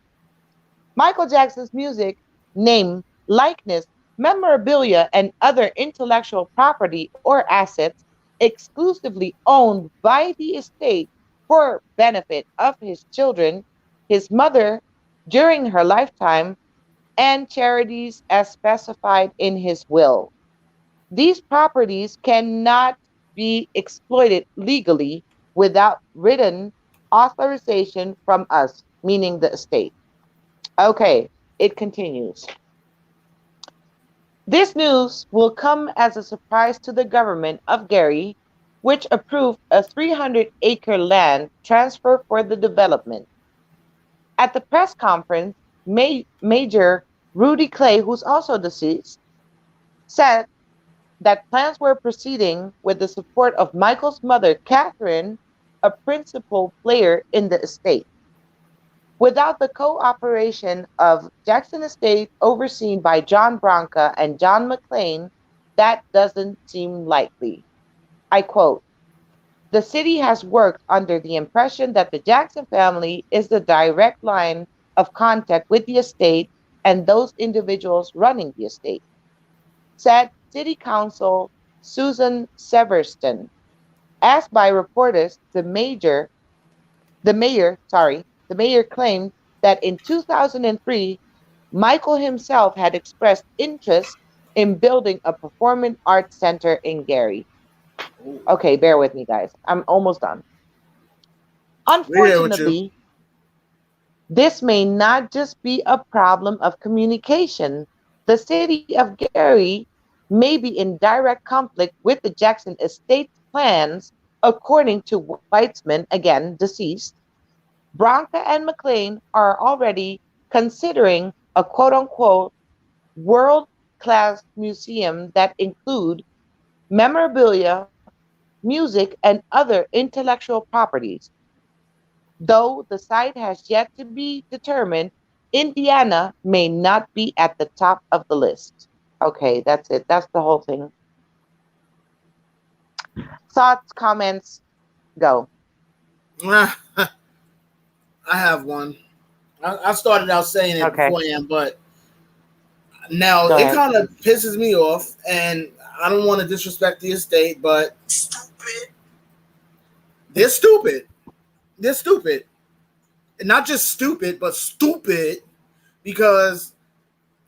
Michael Jackson's music, name, likeness, memorabilia, and other intellectual property or assets exclusively owned by the estate for benefit of his children, his mother during her lifetime, and charities as specified in his will. These properties cannot be exploited legally without written authorization from us, meaning the estate. Okay, it continues. This news will come as a surprise to the government of Gary, which approved a 300-acre land transfer for the development. At the press conference, Major Rudy Clay, who's also deceased, said that plans were proceeding with the support of Michael's mother, Catherine, a principal player in the estate. Without the cooperation of Jackson Estate, overseen by John Branca and John McClane, that doesn't seem likely. I quote, the city has worked under the impression that the Jackson family is the direct line of contact with the estate and those individuals running the estate, said City Council Susan Severston. As by reporters, the mayor claimed that in 2003, Michael himself had expressed interest in building a performing arts center in Gary. Okay, bear with me, guys. I'm almost done. We're here with you. Unfortunately, this may not just be a problem of communication. The city of Gary may be in direct conflict with the Jackson estate's plans, according to Weitzman, again deceased. Branca and McLean are already considering a quote unquote world class museum that include memorabilia, music, and other intellectual properties. Though the site has yet to be determined, Indiana may not be at the top of the list. Okay, that's it. That's the whole thing. Thoughts, comments, go. I have one. I started out saying it Okay, beforehand, but now go it ahead. kind of pisses me off, and I don't want to disrespect the estate, but they're stupid. They're stupid. And not just stupid, but stupid, because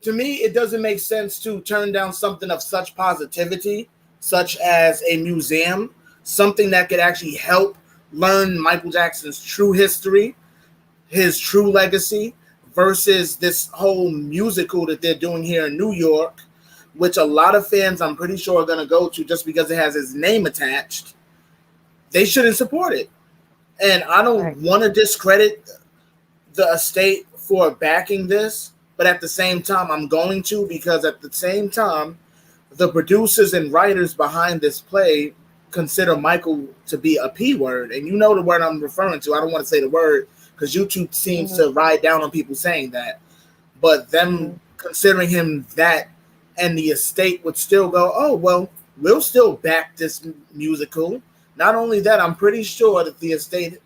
to me, it doesn't make sense to turn down something of such positivity, such as a museum, something that could actually help learn Michael Jackson's true history, his true legacy, versus this whole musical that they're doing here in New York, which a lot of fans, I'm pretty sure, are going to go to just because it has his name attached. They shouldn't support it. And I don't Right. want to discredit the estate for backing this, but at the same time, I'm going to, because at the same time, the producers and writers behind this play consider Michael to be a P word. And you know the word I'm referring to. I don't want to say the word because YouTube seems Mm-hmm, to ride down on people saying that. But mm-hmm, them considering him that, and the estate would still go, oh, well, we'll still back this musical. Not only that, I'm pretty sure that the estate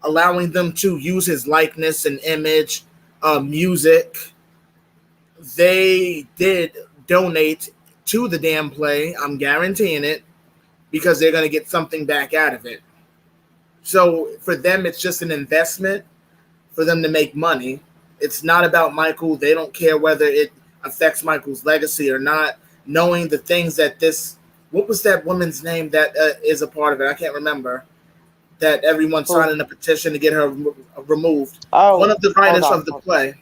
allowing them to use his likeness and image, music, they did donate to the damn play. I'm guaranteeing it because they're going to get something back out of it. So for them, it's just an investment for them to make money. It's not about Michael. They don't care whether it affects Michael's legacy or not. Knowing the things that this, what was that woman's name that is a part of it? I can't remember. That everyone cool. signing a petition to get her removed. One Oh, of the hold writers on, of the play. I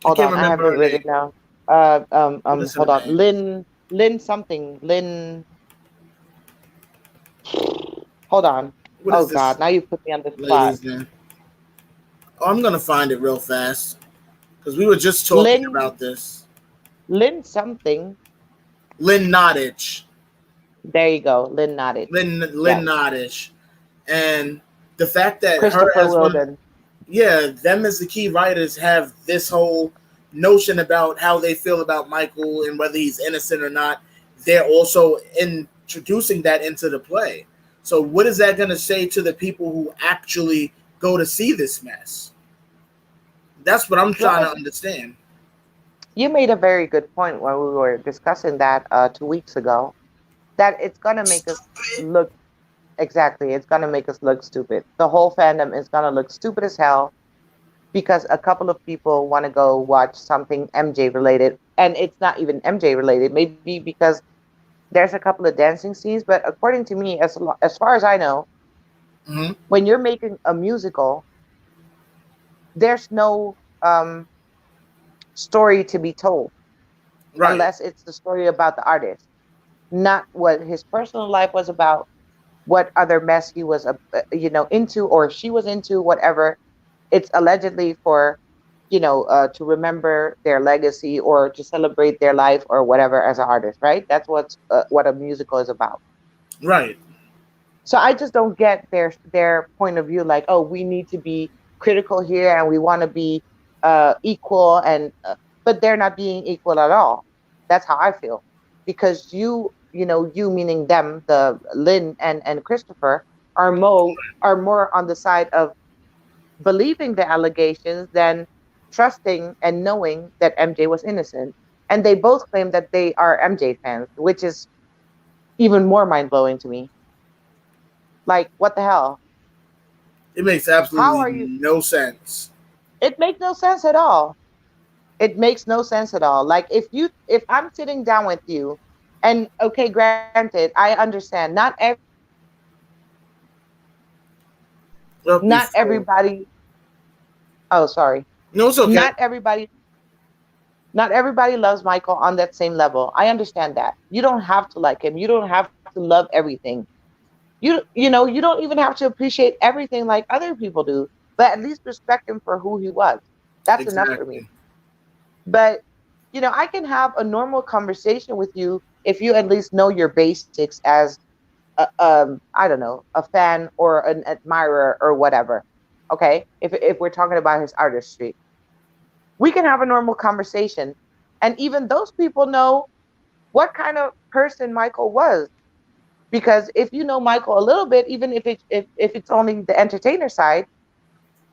hold can't on. I have remember it her written name. down. What is her Hold on. name? Lynn something. Lynn. Hold on. What Oh is God, this now you put me on the spot. lady's name? Oh, I'm gonna find it real fast because we were just talking Lynn, about this. Lynn something. Lynn Nottage. There you go. Lynn nodded. Lynn Yes. Nottage. And the fact that her Christopher as one, Wilden. yeah, them as the key writers have this whole notion about how they feel about Michael and whether he's innocent or not. They're also introducing that into the play. So what is that going to say to the people who actually go to see this mess? That's what I'm trying to Well, understand. you made a very good point when we were discussing that 2 weeks ago. That it's gonna make us look exactly. It's gonna make us look stupid. The whole fandom is gonna look stupid as hell because a couple of people want to go watch something MJ related, and it's not even MJ related. Maybe because there's a couple of dancing scenes, but according to me, as far as I know, Mm-hmm. when you're making a musical, there's no story to be told Right. unless it's the story about the artist, not what his personal life was about, what other mess he was, into or she was into, whatever. It's allegedly for to remember their legacy or to celebrate their life or whatever as an artist, right? That's what a musical is about. Right. So I just don't get their point of view. Like, oh, we need to be critical here and we want to be equal, and but they're not being equal at all. That's how I feel, because you meaning them, the Lynn and Christopher are more on the side of believing the allegations than trusting and knowing that MJ was innocent. And they both claim that they are MJ fans, which is even more mind blowing to me. Like, what the hell? It makes How absolutely are you? no sense. It makes no sense at all. It makes no sense at all. Like, if I'm sitting down with you, and okay, granted, I understand. Well, Not before. everybody. Oh, sorry. No, it's okay. Not everybody. Not everybody loves Michael on that same level. I understand that. You don't have to like him. You don't have to love everything. You don't even have to appreciate everything like other people do, but at least respect him for who he was. That's enough for me. Exactly. But I can have a normal conversation with you if you at least know your basics as I don't know, a fan or an admirer or whatever. Okay, if we're talking about his artistry, we can have a normal conversation, and even those people know what kind of person Michael was. Because if you know Michael a little bit, even if it's only the entertainer side,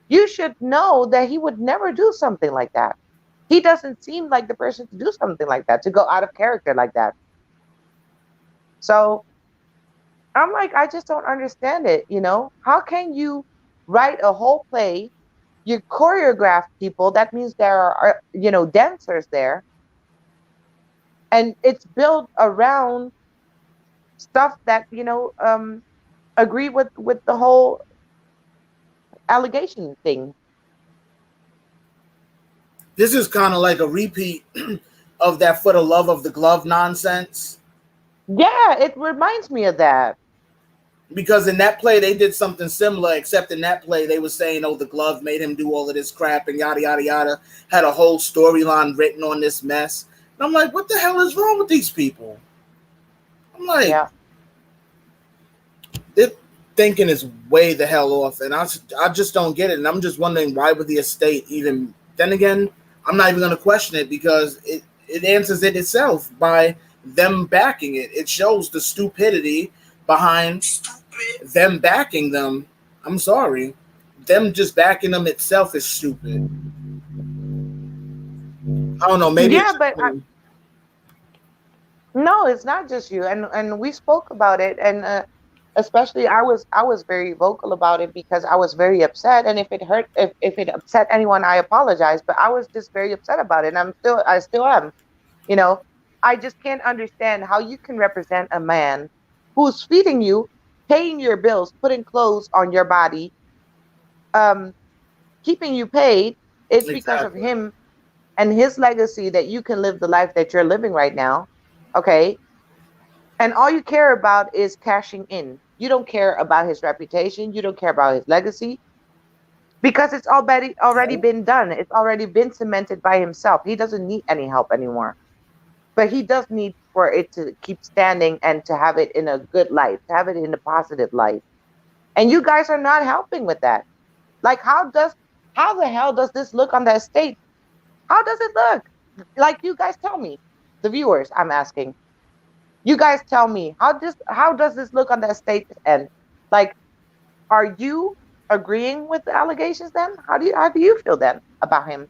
you should know that he would never do something like that. He doesn't seem like the person to do something like that, to go out of character like that. So I'm like, I just don't understand it. How can you write a whole play, you choreograph people, that means there are, dancers there, and it's built around stuff that, agree with the whole allegation thing. This is kind of like a repeat of that for the love of the glove nonsense. Yeah, it reminds me of that. Because in that play they did something similar, except in that play they were saying, "Oh, the glove made him do all of this crap," and yada yada yada. Had a whole storyline written on this mess. And I'm like, what the hell is wrong with these people? I'm like, Yeah. their thinking is way the hell off, and I just don't get it. And I'm just wondering, why would the estate even? Then again, I'm not even going to question it, because it answers it itself by them backing it. It shows the stupidity behind them backing them. I'm sorry, them just backing them itself is stupid. I don't know. Maybe Yeah, it's but just me. no, it's not just you. And we spoke about it, and especially I was very vocal about it because I was very upset. And if it upset anyone, I apologize. But I was just very upset about it, and I still am. You know, I just can't understand how you can represent a man who's feeding you, paying your bills, putting clothes on your body, um, keeping you paid. It's because of Exactly. him and his legacy that you can live the life that you're living right now. Okay. And all you care about is cashing in. You don't care about his reputation. You don't care about his legacy because it's already Nope. been done. It's already been cemented by himself. He doesn't need any help anymore. But he does need for it to keep standing and to have it in a good light, to have it in a positive light. And you guys are not helping with that. Like, how the hell does this look on the estate? How does it look? Like, you guys tell me, the viewers, I'm asking. You guys tell me, how does this look on the estate end? Like, are you agreeing with the allegations then? How do you feel then about him?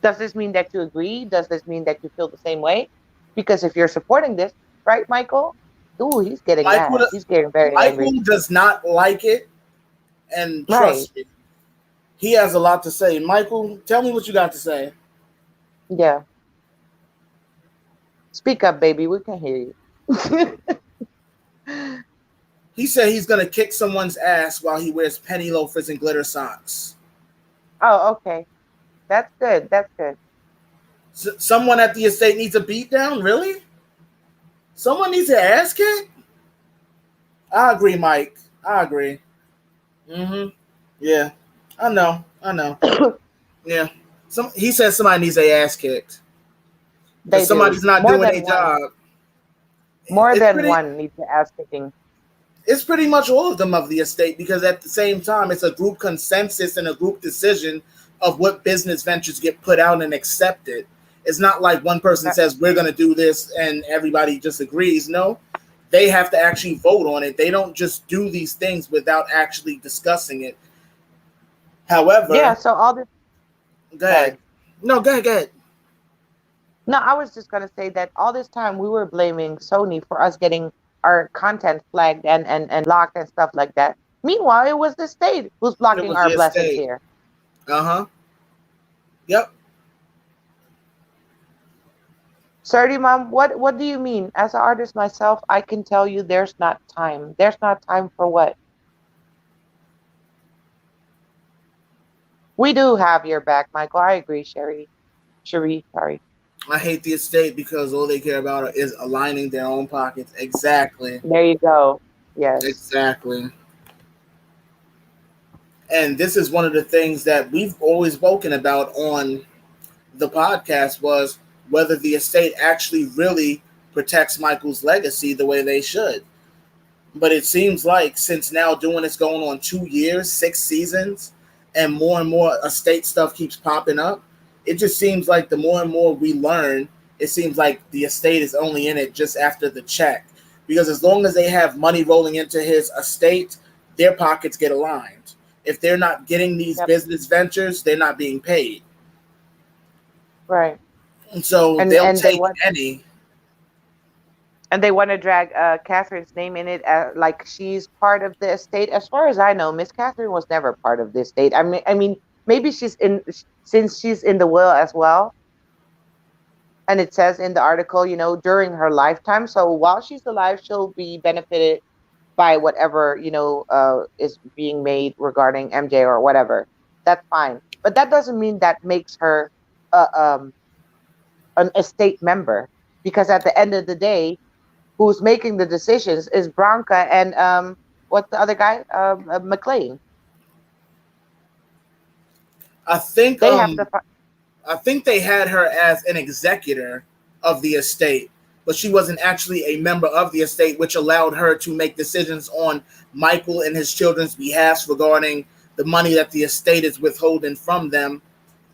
Does this mean that you agree? Does this mean that you feel the same way? Because if you're supporting this, right, Michael? Ooh, he's getting Michael, mad. He's getting very Michael angry. does not like it, and Right. trust me, he has a lot to say. Michael, tell me what you got to say. Yeah. Speak up, baby. We can hear you. He said he's gonna kick someone's ass while he wears penny loafers and glitter socks. Oh, okay. That's good. That's good. Someone at the estate needs a beat down. Really? Someone needs an ass kick? I agree, Mike. I agree. Mm-hmm. Yeah. I know. I know. Yeah. He says somebody needs their ass kicked because They do. somebody's not More doing than their one. job. More It's than pretty. one needs the ass kicking. It's pretty much all of them of the estate because at the same time, it's a group consensus and a group decision of what business ventures get put out and accepted. It's not like one person Right. says we're going to do this and everybody just agrees. No, they have to actually vote on it. They don't just do these things without actually discussing it. Yeah, However, so all this, go ahead. sorry. No, go ahead. Go ahead. No, I was just going to say that all this time we were blaming Sony for us getting our content flagged and blocked and stuff like that. Meanwhile, it was the state who's It blocking was our the blessings estate. here. Uh huh. Yep. Sorry, Mom, what do you mean? As an artist myself, I can tell you there's not time. There's not time for what? We do have your back, Michael. I agree, Sherry. Cherie, sorry. I hate the estate because all they care about is aligning their own pockets. Exactly. There you go. Yes. Exactly. And this is one of the things that we've always spoken about on the podcast was whether the estate actually really protects Michael's legacy the way they should. But it seems like since now doing this going on 2 years, 6 seasons, and more estate stuff keeps popping up, it just seems like the more and more we learn, it seems like the estate is only in it just after the check. Because as long as they have money rolling into his estate, their pockets get aligned. If they're not getting these Yep. business ventures, they're not being paid. Right. And so And they'll and they take want any. and they want to drag Catherine's name in it like she's part of the estate. As far as I know, Miss Catherine was never part of the estate. I mean, maybe she's in since she's in the will as well, and it says in the article, during her lifetime. So while she's alive, she'll be benefited by whatever is being made regarding MJ or whatever. That's fine, but that doesn't mean that makes her uh, um, an estate member, because at the end of the day, who's making the decisions is Bronca and what's the other guy? McLean. I think They have to. I think they had her as an executor of the estate, but she wasn't actually a member of the estate, which allowed her to make decisions on Michael and his children's behalf regarding the money that the estate is withholding from them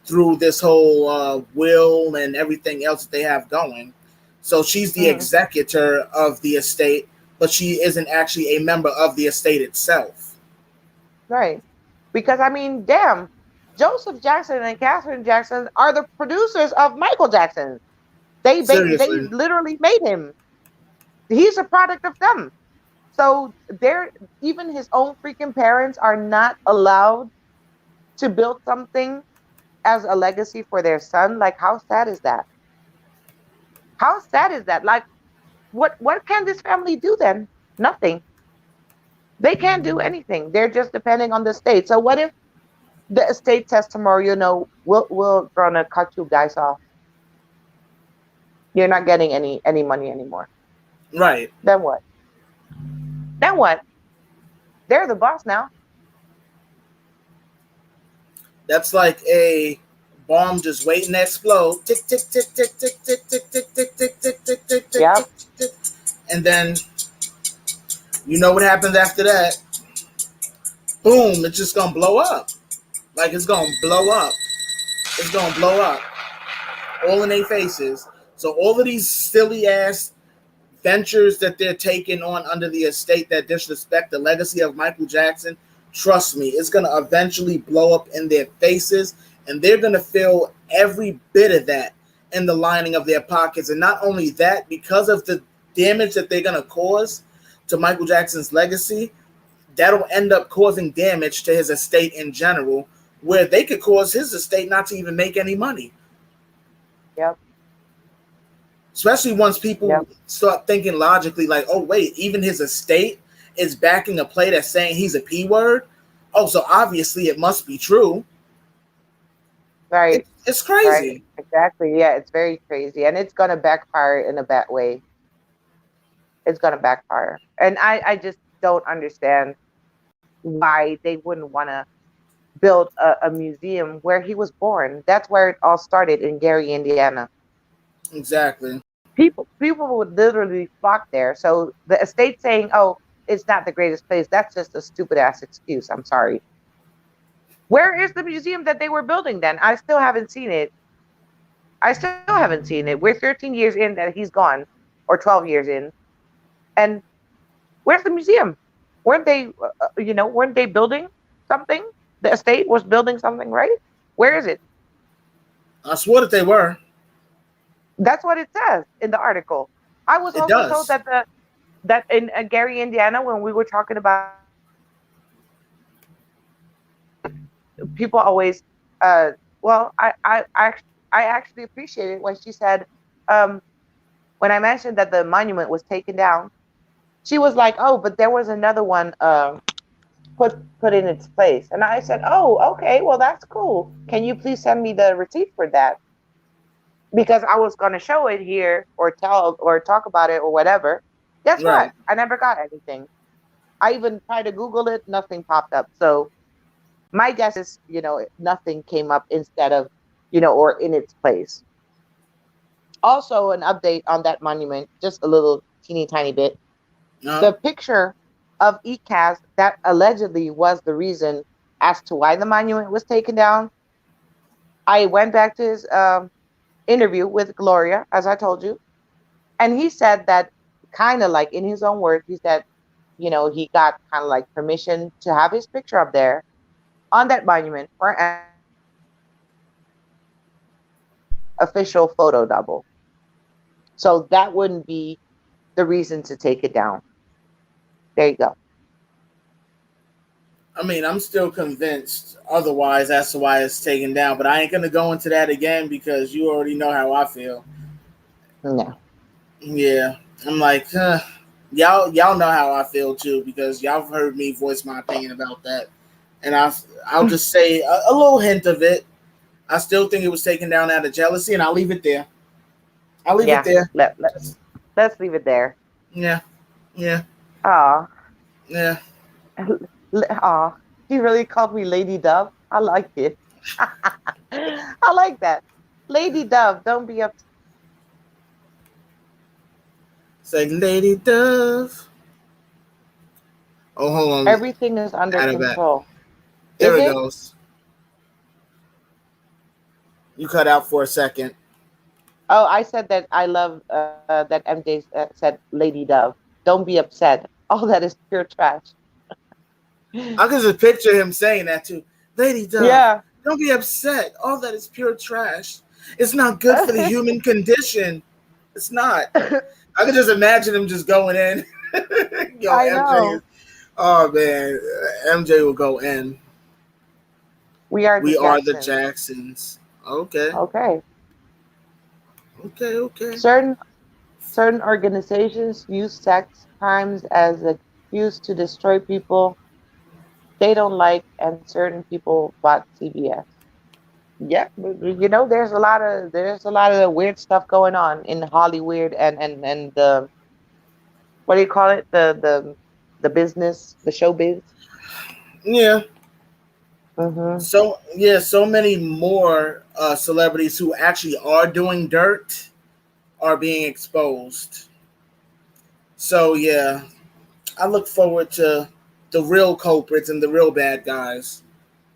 through this whole will and everything else that they have going. So she's the Mhm. executor of the estate, but she isn't actually a member of the estate itself. Right. Because I mean, damn, Joseph Jackson and Catherine Jackson are the producers of Michael Jackson. They Seriously. literally made him. He's a product of them. So they're even his own freaking parents are not allowed to build something as a legacy for their son. Like, how sad is that? How sad is that? Like, what can this family do then? Nothing. They can't do anything. They're just depending on the state. So what if the estate says tomorrow, we're gonna cut you guys off. You're not getting any money anymore. Right. Then what? Then what? They're the boss now. That's like a bomb just waiting to explode. Tick, tick, tick, tick, tick, tick, tick, tick, tick, tick, tick, tick, tick, tick, Yep. tick, tick. And then you know what happens after that. Boom, it's just gonna blow up. Like it's gonna blow up. It's gonna blow up. All in their faces. So all of these silly ass ventures that they're taking on under the estate that disrespect the legacy of Michael Jackson, trust me, it's going to eventually blow up in their faces, and they're going to feel every bit of that in the lining of their pockets. And not only that, because of the damage that they're going to cause to Michael Jackson's legacy, that'll end up causing damage to his estate in general, where they could cause his estate not to even make any money. Yep. Especially once people Yep. start thinking logically, like, oh, wait, even his estate is backing a play that's saying he's a P word. Oh, so obviously it must be true. Right. It's Right. crazy. Exactly. Yeah, it's very crazy. And it's gonna backfire in a bad way. It's gonna backfire. And I just don't understand why they wouldn't wanna build a museum where he was born. That's where it all started in Gary, Indiana. Exactly. People would literally flock there. So the estate saying, "Oh, it's not the greatest place," that's just a stupid ass excuse. I'm sorry. Where is the museum that they were building then? I still haven't seen it. I still haven't seen it. We're 13 years in that he's gone, or 12 years in, and where's the museum? Weren't they, weren't they building something? The estate was building something, right? Where is it? I swore that they were. That's what it says in the article. I was It also told does. that that in Gary, Indiana, when we were talking about it, people always, well, I actually appreciated when she said, um, when I mentioned that the monument was taken down, she was like, "Oh, but there was another one put in its place," and I said, "Oh, okay, well that's cool. Can you please send me the receipt for that?" Because I was going to show it here or tell or talk about it or whatever. Guess Right. what? I never got anything. I even tried to Google it, nothing popped up. So my guess is, nothing came up instead of, or in its place. Also, an update on that monument, just a little teeny tiny bit. No. The picture of ECAS that allegedly was the reason as to why the monument was taken down. I went back to his interview with Gloria, as I told you, and he said that, kind of like in his own words, he said, he got kind of like permission to have his picture up there on that monument for official photo double. So that wouldn't be the reason to take it down. There you go. I mean, I'm still convinced otherwise as to why it's taken down, but I ain't gonna go into that again because you already know how I feel. No. Yeah, I'm like, y'all know how I feel too because y'all have heard me voice my opinion about that, and I'll just say a little hint of it. I still think it was taken down out of jealousy, and I'll leave it there. I'll leave it Yeah. there. Let's leave it there. Yeah, yeah, Aw. yeah. Aw. He really called me Lady Dove. I like it. I like that. Lady Dove, don't be upset. It's like Lady Dove. Oh, hold on. Everything is under Out of that. control. There Is it it? goes. You cut out for a second. Oh, I said that I love that MJ said Lady Dove. Don't be upset. All that is pure trash. I can just picture him saying that too. Lady Dove, Yeah. don't be upset. All that is pure trash. It's not good for the human condition. It's not. I can just imagine him just going in. Yo, I MJ know. is. Oh man, MJ will go in. We are the We are the Jacksons. Jacksons. Okay, Okay. okay, okay. Certain organizations use sex crimes as an excuse to destroy people they don't like, and certain people bought CBS. Yeah, there's a lot of weird stuff going on in Hollywood and the, what do you call it, the business, the showbiz. Yeah. Mm-hmm. So yeah, so many more celebrities who actually are doing dirt are being exposed. So yeah, I look forward to the real culprits and the real bad guys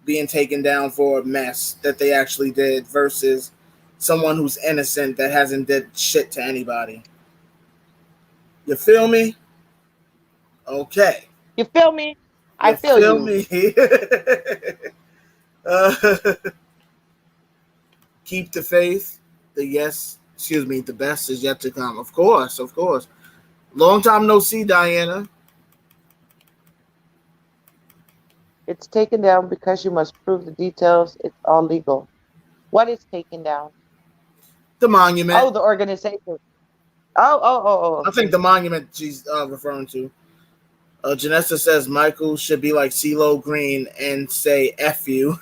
being taken down for a mess that they actually did versus someone who's innocent that hasn't did shit to anybody. You feel me? Okay. You feel me? I You feel feel you. me? uh, keep the faith. The best is yet to come. Of course, of course. Long time no see, Diana. It's taken down because you must prove the details. It's all legal. What is taken down? The monument. Oh, the organization. Oh, I think okay. the monument she's referring to. Janessa says Michael should be like CeeLo Green and say "F you."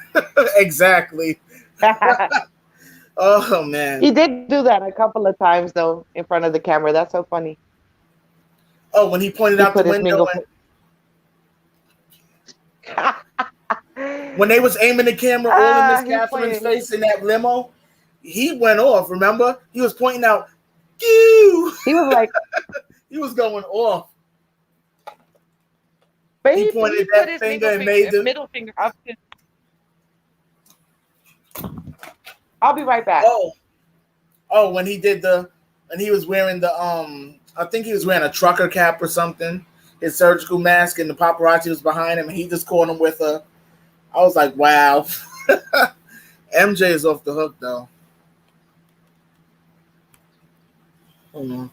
Exactly. Oh man. He did do that a couple of times though in front of the camera. That's so funny. Oh, when he pointed He out the put his window mingle. and When they was aiming the camera all in Miss He's Catherine's playing. face in that limo, he went off. Remember, he was pointing out, "You." He was like, He was going off. but He he pointed put that his finger and made the. middle finger up. I'll be right back. Oh, when he did and he was wearing the I think he was wearing a trucker cap or something, his surgical mask, and the paparazzi was behind him, and he just caught him with a. I was like, wow, MJ is off the hook though. Hold on.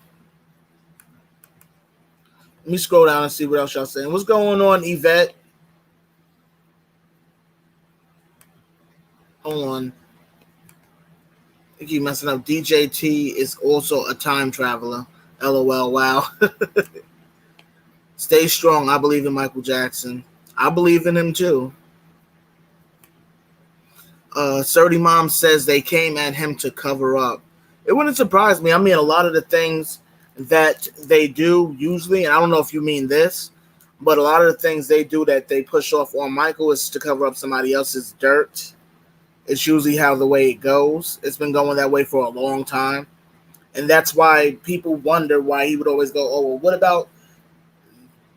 Let me scroll down and see what else y'all saying. What's going on, Yvette? Hold on. I keep messing up. DJT is also a time traveler. LOL. Wow. Stay strong. I believe in Michael Jackson. I believe in him too. Surdy Mom says they came at him to cover up. It wouldn't surprise me. I mean, a lot of the things that they do usually, and I don't know if you mean this, but a lot of the things they do that they push off on Michael is to cover up somebody else's dirt. It's usually how the way it goes. It's been going that way for a long time. And that's why people wonder why he would always go, oh, well, what about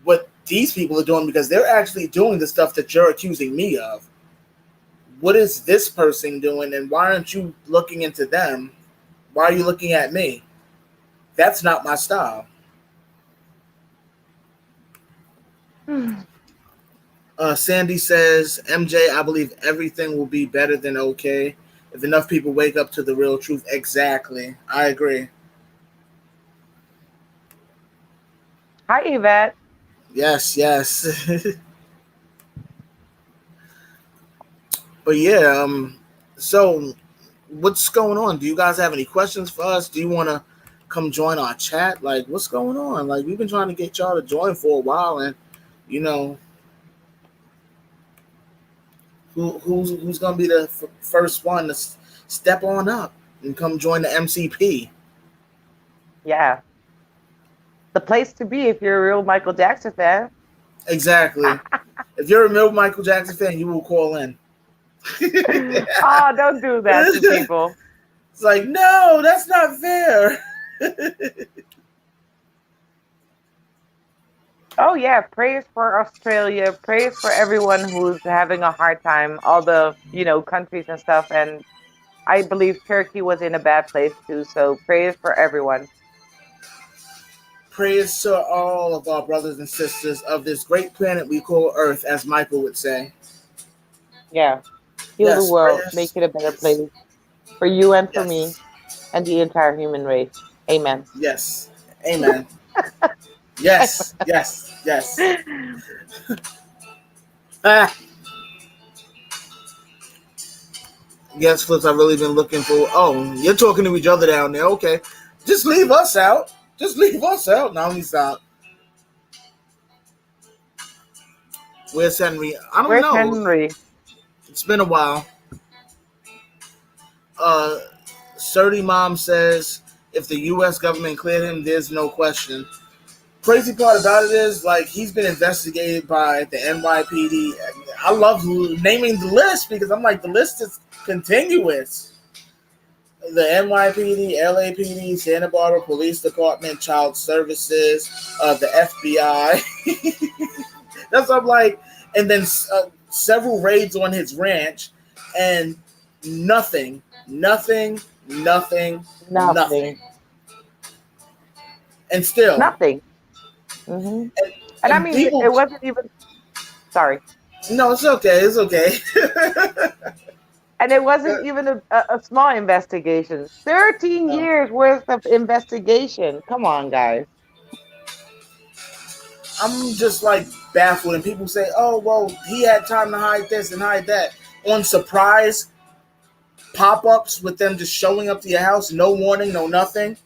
what these people are doing? Because they're actually doing the stuff that you're accusing me of. What is this person doing? And why aren't you looking into them? Why are you looking at me? That's not my style. Sandy says, MJ, I believe everything will be better than okay if enough people wake up to the real truth. Exactly. I agree. Hi, Yvette. Yes. But yeah, so what's going on? Do you guys have any questions for us? Do you want to come join our chat? Like, what's going on? Like, we've been trying to get y'all to join for a while, and you know, who's gonna be the first one to step on up and come join the MCP? Yeah. The place to be if you're a real Michael Jackson fan. Exactly. If you're a real Michael Jackson fan, you will call in. Oh, don't do that to people. It's like, no, that's not fair. Oh yeah, prayers for Australia, prayers for everyone who's having a hard time, all the, countries and stuff. And I believe Turkey was in a bad place too. So prayers for everyone. Prayers to all of our brothers and sisters of this great planet we call Earth, as Michael would say. Yeah. Heal the Yes, world, make prayers. it a better Yes. place for you and for me Yes. and the entire human race. Amen. Yes. Amen. Yes. Ah. Yes, Flips, I've really been looking for. Oh, you're talking to each other down there. Okay. Just leave us out. Just leave us out. Now we stop. Where's Henry? I don't Where's know. Henry? It's been a while. Uh, Surdy Mom says if the U.S. government cleared him, there's no question. Crazy part about it is, like, he's been investigated by the NYPD. I love naming the list because I'm like, the list is continuous. The NYPD, LAPD, Santa Barbara Police Department, Child Services, the FBI. That's what I'm like. And then several raids on his ranch, and nothing. Nothing. And still, Nothing. Hmm. and, And I and mean, people. it wasn't even, sorry. No, it's okay. It's okay. And it wasn't even a small investigation. 13 No. years worth of investigation. Come on, guys. I'm just like baffled, and people say, "Oh, well, he had time to hide this and hide that." On surprise pop-ups with them just showing up to your house, no warning, no nothing.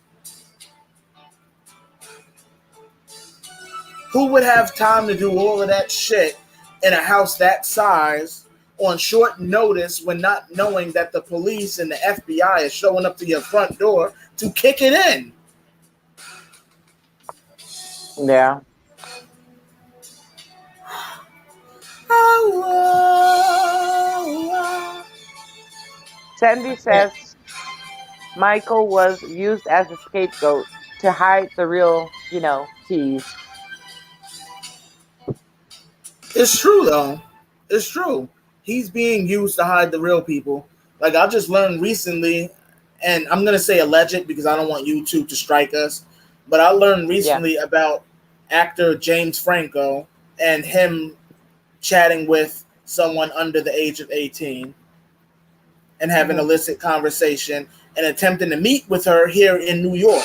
Who would have time to do all of that shit in a house that size on short notice when not knowing that the police and the FBI is showing up to your front door to kick it in? Yeah. Sandy says Michael was used as a scapegoat to hide the real, keys. It's true though. It's true. He's being used to hide the real people. Like I just learned recently, and I'm gonna say alleged because I don't want YouTube to strike us. But I learned Yeah. recently about actor James Franco and him chatting with someone under the age of 18 and having Hmm. illicit conversation and attempting to meet with her here in New York.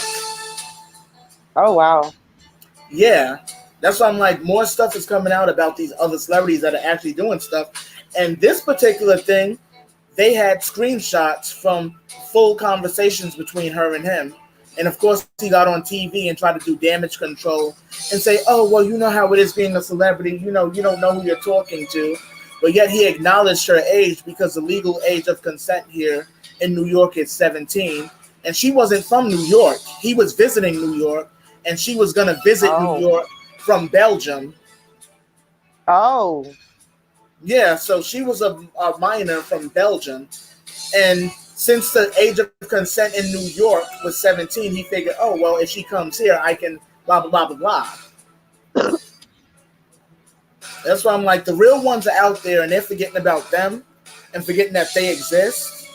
Oh, wow. Yeah. That's why I'm like, more stuff is coming out about these other celebrities that are actually doing stuff. And this particular thing, they had screenshots from full conversations between her and him. And of course, he got on TV and tried to do damage control and say, oh, well, you know how it is being a celebrity. You don't know who you're talking to. But yet he acknowledged her age because the legal age of consent here in New York is 17. And she wasn't from New York. He was visiting New York, and she was going to visit New Oh. York from Belgium. Oh. Yeah, so she was a minor from Belgium. And since the age of consent in New York was 17, he figured, oh, well, if she comes here, I can blah, blah, blah, blah, blah. That's why I'm like, the real ones are out there, and they're forgetting about them and forgetting that they exist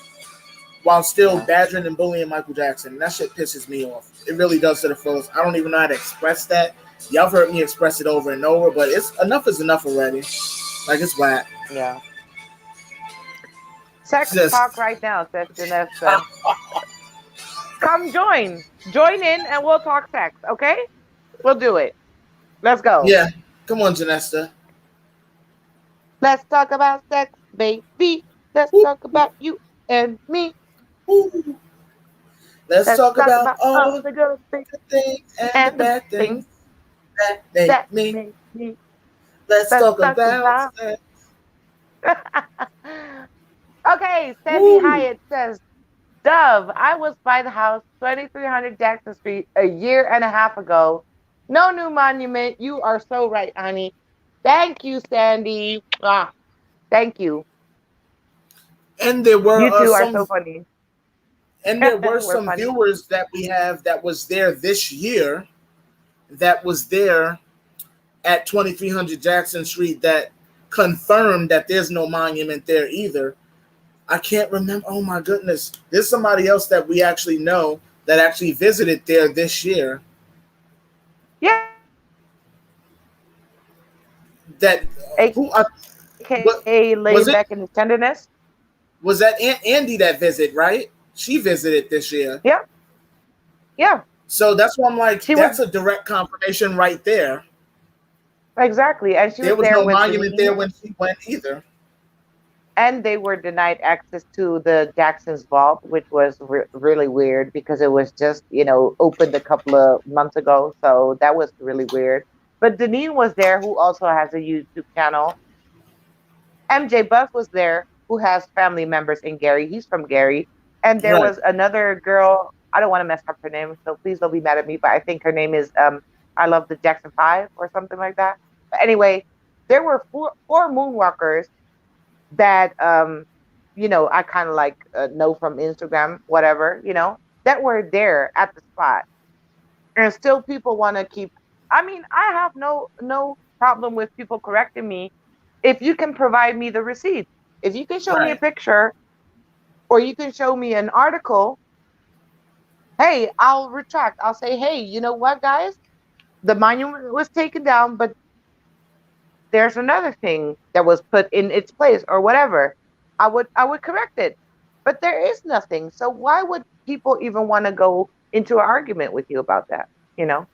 while still Yeah. badgering and bullying Michael Jackson. And that shit pisses me off. It really does to the fullest. I don't even know how to express that. Y'all have heard me express it over and over, but it's enough is enough already. Like, it's whack. Yeah. Sex Just, talk right now, says Janessa. Come join. Join in and we'll talk sex, okay? We'll do it. Let's go. yeah. Come on, Janesta. Let's talk about sex, baby. Let's Woo, talk about you and me. woo. Let's Let's talk talk about about all all the good things the things and the and the bad things things that make that me. make me. Let's Let's talk talk about about. sex. Okay, Sandy Woo. Hyatt says, Dove, I was by the house 2300 Jackson Street a year and a half ago. No new monument. You are so right, honey. Thank you, Sandy. Thank you. And there were You two are so some funny. and there were We're some funny. viewers that we have that was there this year that was there at 2300 Jackson Street that confirmed that there's no monument there either. I can't remember. Oh my goodness. There's somebody else that we actually know that actually visited there this year. Yeah. That who what AKA was laying it? back in his tenderness. Was that Andy that visit, right? She visited this year. Yeah. Yeah. So that's why I'm like, She was that's a direct confirmation right there. exactly. And she There was was there no with monument there Denise. when she went either. And they were denied access to the Jackson's vault, which was really weird because it was just, opened a couple of months ago. So that was really weird. But Deneen was there, who also has a YouTube channel. MJ Buff was there, who has family members in Gary. He's from Gary. And there Right. was another girl. I don't want to mess up her name, so please don't be mad at me. But I think her name is I love the Jackson Five or something like that. But anyway, there were four moonwalkers that I kind of like know from Instagram, whatever, that were there at the spot, and still people want to keep. I mean, I have no problem with people correcting me if you can provide me the receipt. If you can show me a Right. picture or you can show me an article, hey, I'll retract. I'll say, hey, you know what, guys? The monument was taken down, but there's another thing that was put in its place or whatever. I would correct it. But there is nothing. So why would people even want to go into an argument with you about that? You know?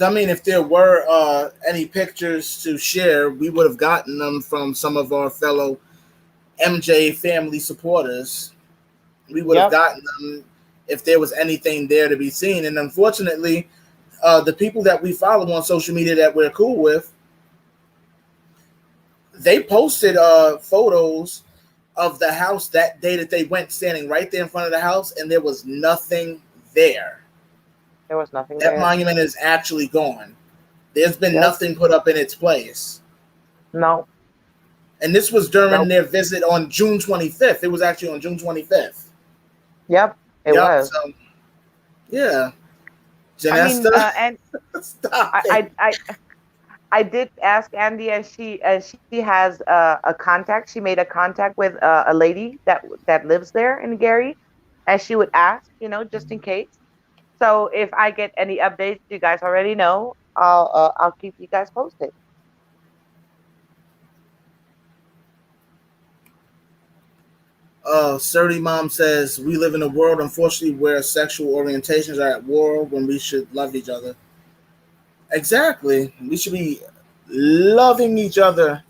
I mean, if there were any pictures to share, we would have gotten them from some of our fellow MJ family supporters. We would have Yep. gotten them if there was anything there to be seen. And unfortunately, the people that we follow on social media that we're cool with, they posted photos of the house that day that they went, standing right there in front of the house, and there was nothing there. There was nothing That there. monument is actually gone. There's been Yep. nothing put up in its place. No. And this was during Nope. their visit on June 25th. It was actually on June 25th. Yep, it Yep. was. So yeah, I mean, Janesta, and stop I, it. I, I, I did ask Andy, and she has a contact. She made a contact with a lady that lives there in Gary, and she would ask, just in case. So if I get any updates, you guys already know. I'll keep you guys posted. Surly Mom says we live in a world, unfortunately, where sexual orientations are at war when we should love each other. Exactly. We should be loving each other.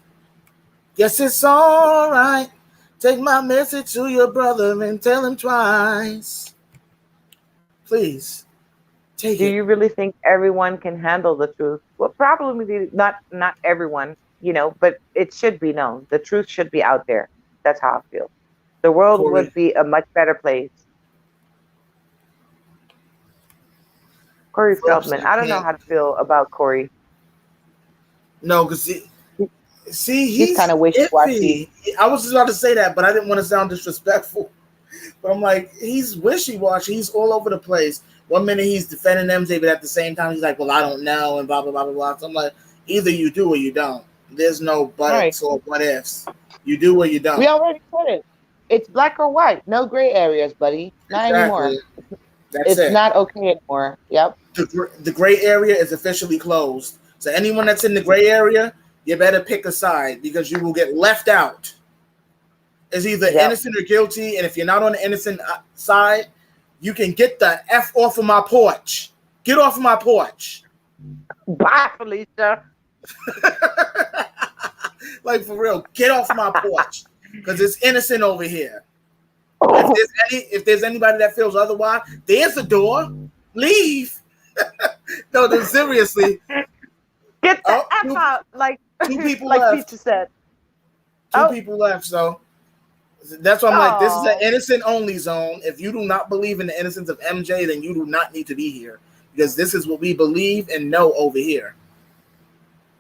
Yes, it's all right. Take my message to your brother and tell him twice. Please take Do it. you really think everyone can handle the truth? Well, probably not everyone, but it should be known. The truth should be out there. That's how I feel. The world Corey. would be a much better place. Corey Folks, Feldman. I I don't know can't. how to feel about Corey. No, because see, He's he's kind of wishy washy. iffy. I was just about to say that, but I didn't want to sound disrespectful. But I'm like, he's wishy-washy. He's all over the place. One minute he's defending MJ, but at the same time he's like, well, I don't know, and blah, blah, blah, blah, blah. So I'm like, either you do or you don't. There's no Right. buts or what ifs. You do or you We don't. already said it. It's black or white. No gray areas, buddy. Not Exactly. anymore. That's It's it. not okay anymore. Yep. The gray area is officially closed. So anyone that's in the gray area, you better pick a side because you will get left out. Is either Yep. innocent or guilty, and if you're not on the innocent side, you can get the F off of my porch. Get off of my porch. Bye, Felicia. Like for real, get off my porch because it's innocent over here. Oh, If there's anybody that feels otherwise, there's the door. Leave. No, seriously. get the Oh, F out, like two people like left. Peter said. Two Oh. people left. So that's why I'm like, this is an Oh. innocent only zone. If you do not believe in the innocence of MJ, then you do not need to be here because this is what we believe and know over here.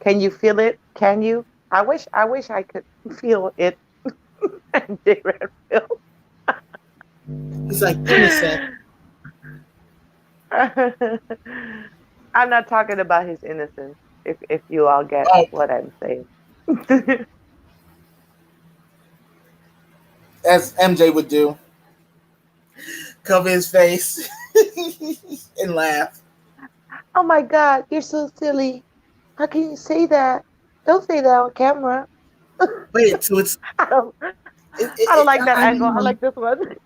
Can you feel it? Can you? I wish I could feel it. MJ Redfield. He's like innocent. I'm not talking about his innocence. If you all get what I'm saying. As MJ would do. Cover his face and laugh. Oh my God, you're so silly. How can you say that? Don't say that on camera. Wait, so it's I don't like that angle. I like this one.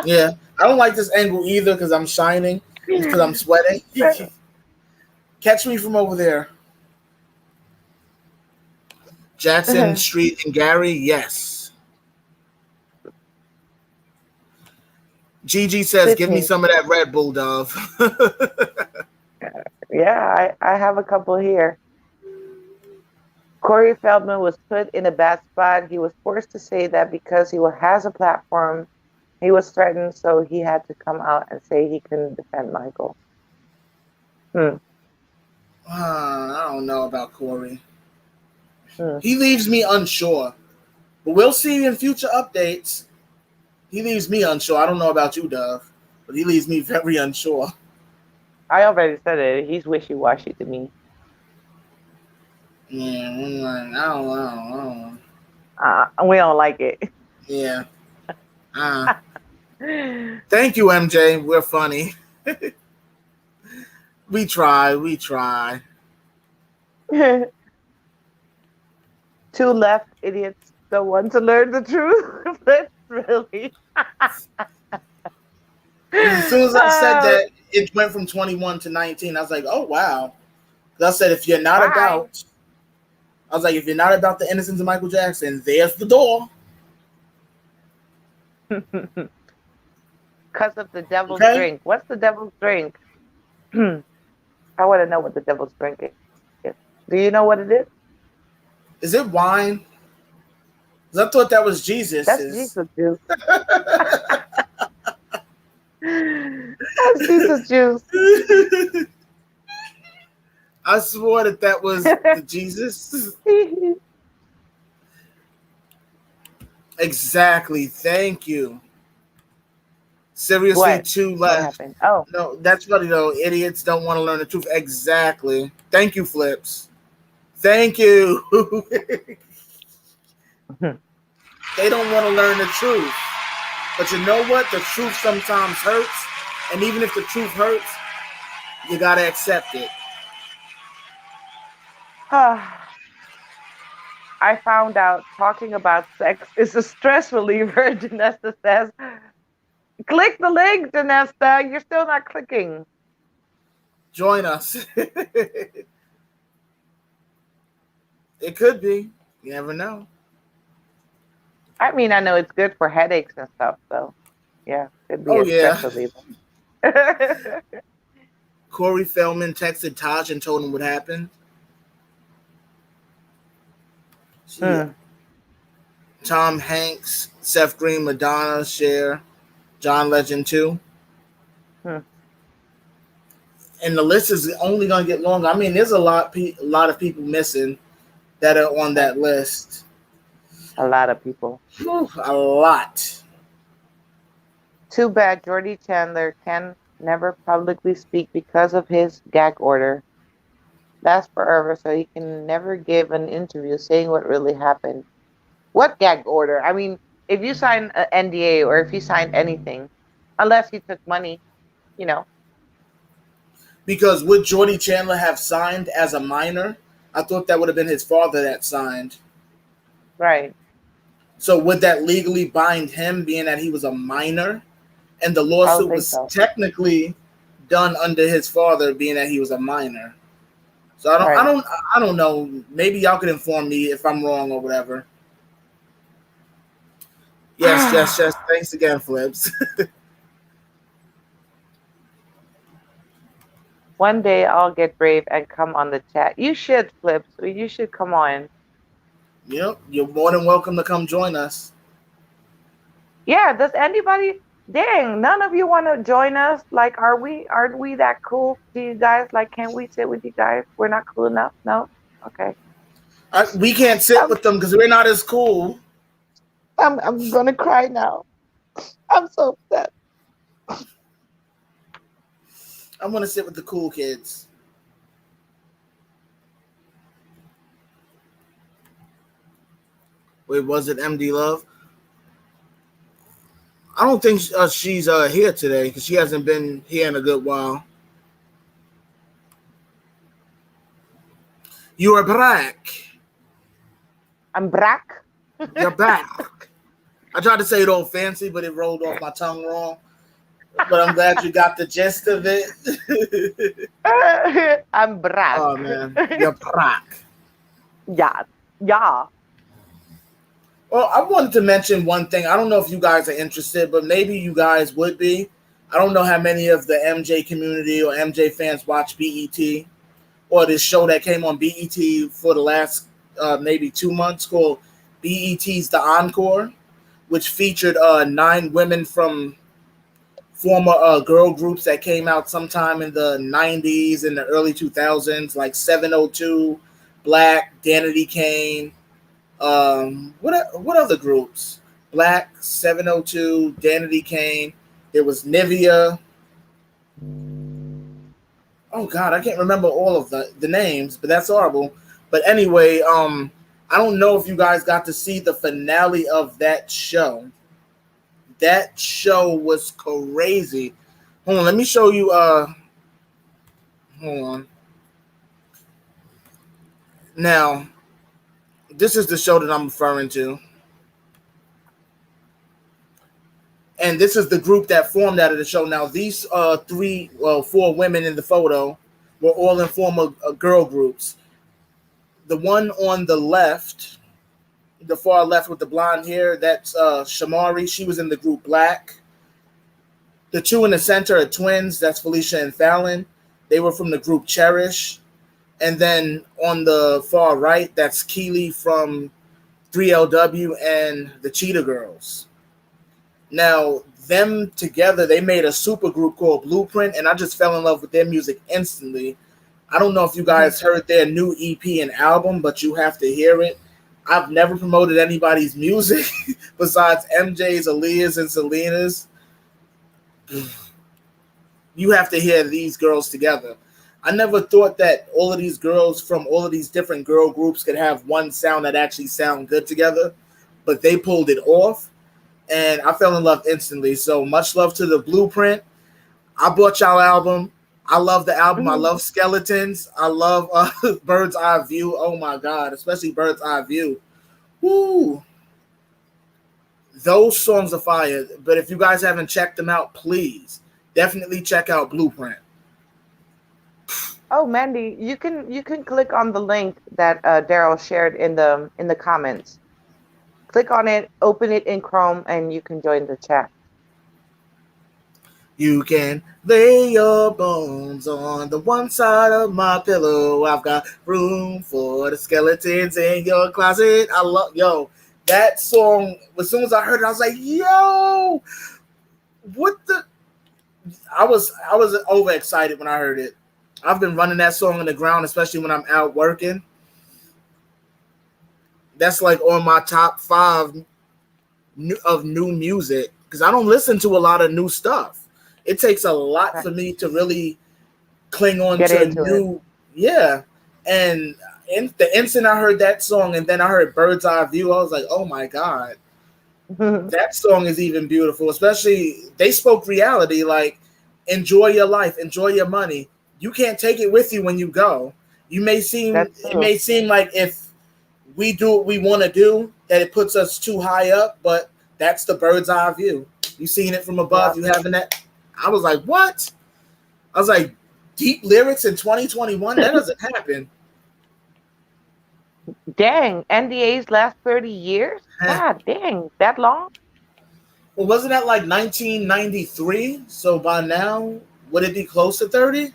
Yeah, I don't like this angle either because I'm shining. It's because I'm sweating. Catch me from over there. Jackson Street and Gary, yes. Gigi says, give me some of that Red Bull, Dove. Yeah, I have a couple here. Corey Feldman was put in a bad spot. He was forced to say that because he has a platform. He was threatened, so he had to come out and say he couldn't defend Michael. I don't know about Corey. He leaves me unsure. But we'll see in future updates. He leaves me unsure. I don't know about you, Dove, but he leaves me very unsure. I already said it. He's wishy-washy to me. Yeah, I don't know. We don't like it. Yeah. Thank you, MJ. We're funny. We try. Two left idiots don't want to learn the truth. That's really. As soon as I said that, it went from 21 to 19. I was like, oh, wow. I said, if you're not about the innocence of Michael Jackson, there's the door. Because of the devil's drink. What's the devil's drink? I want to know what the devil's drink is. Do you know what it is? Is it wine? Because I thought that was Jesus. That's Jesus juice. That's Jesus juice. I swore that was the Jesus. Exactly. Thank you. Seriously, What? two What left. happened? Oh. No, that's funny though. Idiots don't want to learn the truth. Exactly. Thank you, Flips. Thank you. They don't want to learn the truth. But you know what? The truth sometimes hurts. And even if the truth hurts, you got to accept it. I found out talking about sex is a stress reliever. Janessa says, click the link, Janessa. You're still not clicking. Join us. It could be. You never know. I mean, I know it's good for headaches and stuff, so yeah, could be Oh, a stress yeah. reliever. Corey Feldman texted Taj and told him what happened. She, Hmm. Tom Hanks, Seth Green, Madonna, Cher, John Legend too. Hmm. And the list is only going to get longer. I mean, there's a lot of people missing that are on Right. that list. A lot of people. Whew, a lot. Too bad Jordy Chandler can never publicly speak because of his gag order. That's forever, so he can never give an interview saying what really happened. What gag order? I mean, if you sign an NDA or if you signed anything, unless he took money, you know. Because would Jordy Chandler have signed as a minor? I thought that would have been his father that signed. Right. So would that legally bind him, being that he was a minor? And the I would lawsuit think was so. technically done under his father, being that he was a minor. So Right. I don't know. Maybe y'all could inform me if I'm wrong or whatever. Yes, yes, yes. Thanks again, Flips. One day I'll get brave and come on the chat. You should, Flips. You should come on. Yep, you're more than welcome to come join us. Yeah, does anybody dang, none of you want to join us? Like, aren't we that cool to you guys? Like, can we sit with you guys? We're not cool enough? No? Okay. We can't sit I'm with them because we're not as cool. I'm gonna cry now. I'm so upset. I want to sit with the cool kids. Wait, was it MD Love? I don't think she's here today because she hasn't been here in a good while. You are back. I'm Brack. You're back. I tried to say it all fancy, but it rolled off my tongue wrong. But I'm glad you got the gist of it. I'm Brack. Oh man, you're back. Yeah. Yeah. Well, I wanted to mention one thing. I don't know if you guys are interested, but maybe you guys would be. I don't know how many of the MJ community or MJ fans watch BET or this show that came on BET for the last maybe 2 months called BET's The Encore, which featured 9 women from former girl groups that came out sometime in the 90s and the early 2000s, like 702, Black, Danity Kane. What other groups? Black, 702, Danity Kane. There was Nivea. Oh God, I can't remember all of the names, but that's horrible. But anyway, I don't know if you guys got to see the finale of that show. That show was crazy. Hold on, let me show you. Hold on. Now, this is the show that I'm referring to, and this is the group that formed out of the show. Now, these 4 women in the photo were all in former girl groups. The one on the left, the far left with the blonde hair, that's Shamari. She was in the group Black. The 2 in the center are twins. That's Felicia and Fallon. They were from the group Cherish. And then on the far right, that's Keely from 3LW and the Cheetah Girls. Now, them together, they made a super group called BluPrint, and I just fell in love with their music instantly. I don't know if you guys heard their new EP and album, but you have to hear it. I've never promoted anybody's music besides MJ's, Aaliyah's, and Selena's. You have to hear these girls together. I never thought that all of these girls from all of these different girl groups could have one sound that actually sound good together, but they pulled it off, and I fell in love instantly. So much love to the BluPrint. I bought y'all album. I love the album. I love Skeletons. I love Bird's Eye View. Oh my God, especially Bird's Eye View. Woo! Those songs are fire. But if you guys haven't checked them out, please definitely check out BluPrint. Oh, Mandy, you can click on the link that Daryl shared in the comments. Click on it, open it in Chrome, and you can join the chat. You can lay your bones on the one side of my pillow. I've got room for the skeletons in your closet. I love, yo, that song. As soon as I heard it, I was like, yo, what the? I was overexcited when I heard it. I've been running that song in the ground, especially when I'm out working. That's like on my top 5 of new music because I don't listen to a lot of new stuff. It takes a lot for me to really cling on to new. Yeah. And the instant I heard that song and then I heard Bird's Eye View, I was like, oh my God. That song is even beautiful. Especially, they spoke reality, like, enjoy your life, enjoy your money. You can't take it with you when you go. It may seem like if we do what we want to do, that it puts us too high up, but that's the bird's eye view. You seeing it from above, you having that. I was like, what? I was like, deep lyrics in 2021? That doesn't happen. Dang, NDAs last 30 years? God dang, that long? Well, wasn't that like 1993? So by now, would it be close to 30?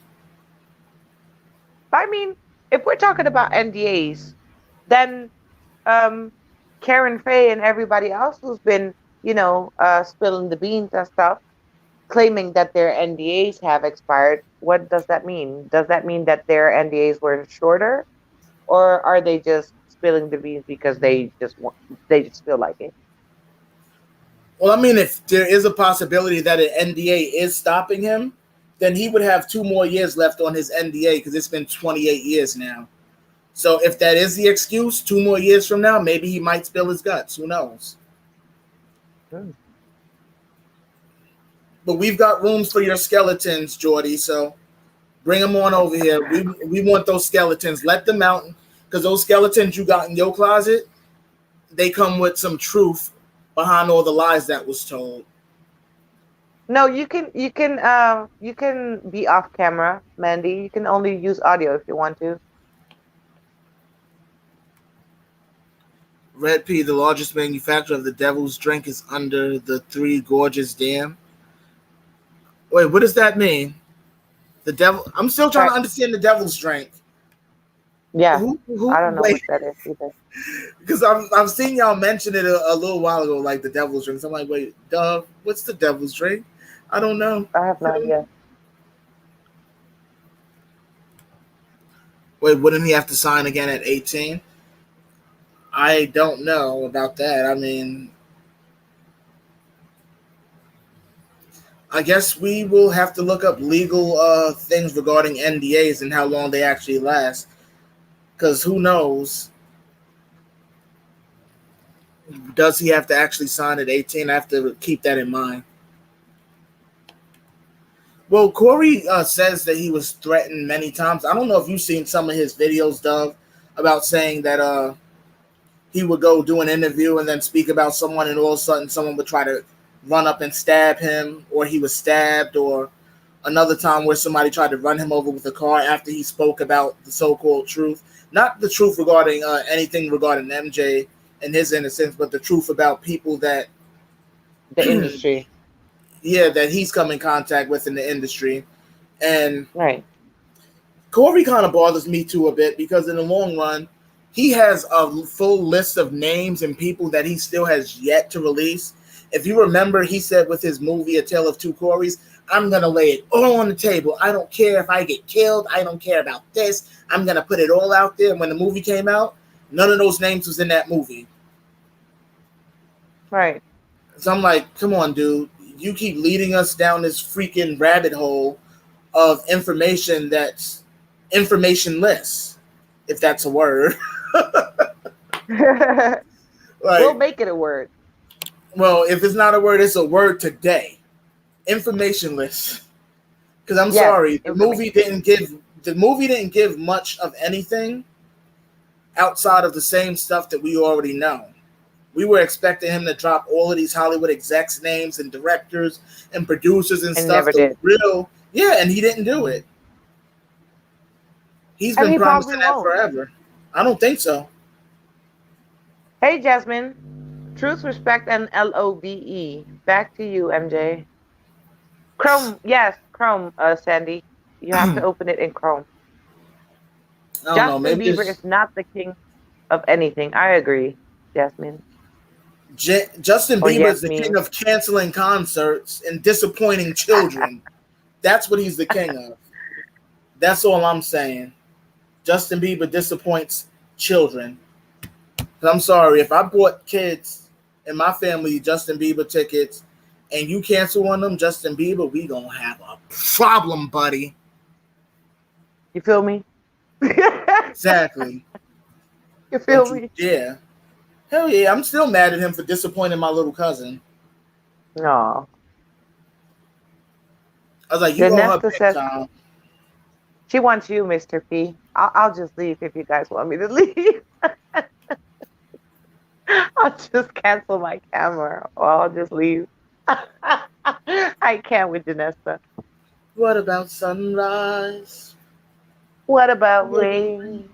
I mean, if we're talking about NDAs, then Karen Faye and everybody else who's been, spilling the beans and stuff, claiming that their NDAs have expired, what does that mean? Does that mean that their NDAs were shorter, or are they just spilling the beans because they just feel like it? Well, I mean, if there is a possibility that an NDA is stopping him, then he would have 2 more years left on his NDA because it's been 28 years now. So if that is the excuse, 2 more years from now, maybe he might spill his guts. Who knows? But we've got rooms for your skeletons, Jordy. So bring them on over here. We want those skeletons. Let them out, because those skeletons you got in your closet, they come with some truth behind all the lies that was told. No, you can be off camera, Mandy. You can only use audio if you want to. Red P, the largest manufacturer of the Devil's Drink, is under the Three Gorges Dam. Wait, what does that mean? The devil. I'm still trying to understand the Devil's Drink. Yeah, I don't know what that is either. Because I've seen y'all mention it a little while ago, like the Devil's Drink. So I'm like, wait, Dove, what's the Devil's Drink? I don't know. I have no idea. Wait, wouldn't he have to sign again at 18? I don't know about that. I mean, I guess we will have to look up legal things regarding NDAs and how long they actually last. Because who knows? Does he have to actually sign at 18? I have to keep that in mind. Well, Corey says that he was threatened many times. I don't know if you've seen some of his videos, Dove, about saying that he would go do an interview and then speak about someone, and all of a sudden someone would try to run up and stab him, or he was stabbed, or another time where somebody tried to run him over with a car after he spoke about the so-called truth. Not the truth regarding anything regarding MJ and his innocence, but the truth about people that... The industry. Yeah, that he's come in contact with in the industry. And right. Corey kind of bothers me too a bit, because in the long run, he has a full list of names and people that he still has yet to release. If you remember, he said with his movie, A Tale of Two Corys, I'm going to lay it all on the table. I don't care if I get killed. I don't care about this. I'm going to put it all out there. And when the movie came out, None of those names was in that movie. Right. So I'm like, come on, dude. You keep leading us down this freaking rabbit hole of information that's informationless, if that's a word. We'll Like, make it a word. well, if it's not a word, it's a word today. Informationless. Because I'm Yes. sorry, the movie didn't give much of anything outside of the same stuff that we already know. We were expecting him to drop all of these Hollywood execs names and directors and producers and And stuff. never did. And he didn't do it. He's And been he promising probably that won't. forever. I don't think so. Hey, Jasmine. Truth, respect, and LOVE. Back to you, MJ. Chrome. Yes, Chrome, Sandy. You have to open it in Chrome. I don't know. Justin Maybe Bieber it's is not the king of anything. I agree, Jasmine. Justin Or Bieber is the king Yasmin. of canceling concerts and disappointing children. That's what he's the king of. That's all I'm saying. Justin Bieber disappoints children. I'm sorry, if I bought kids in my family Justin Bieber tickets and you cancel on them, Justin Bieber, we gonna have a problem, buddy. You feel me? Exactly. You Don't feel you me? dare. Hell yeah, I'm still mad at him for disappointing my little cousin. No. I was like, you owe her Janesta big says time. she wants you, Mr. P. I'll just leave if you guys want me to leave. I'll just cancel my camera or I'll just leave. I can't with Janessa. What about sunrise? What about rain?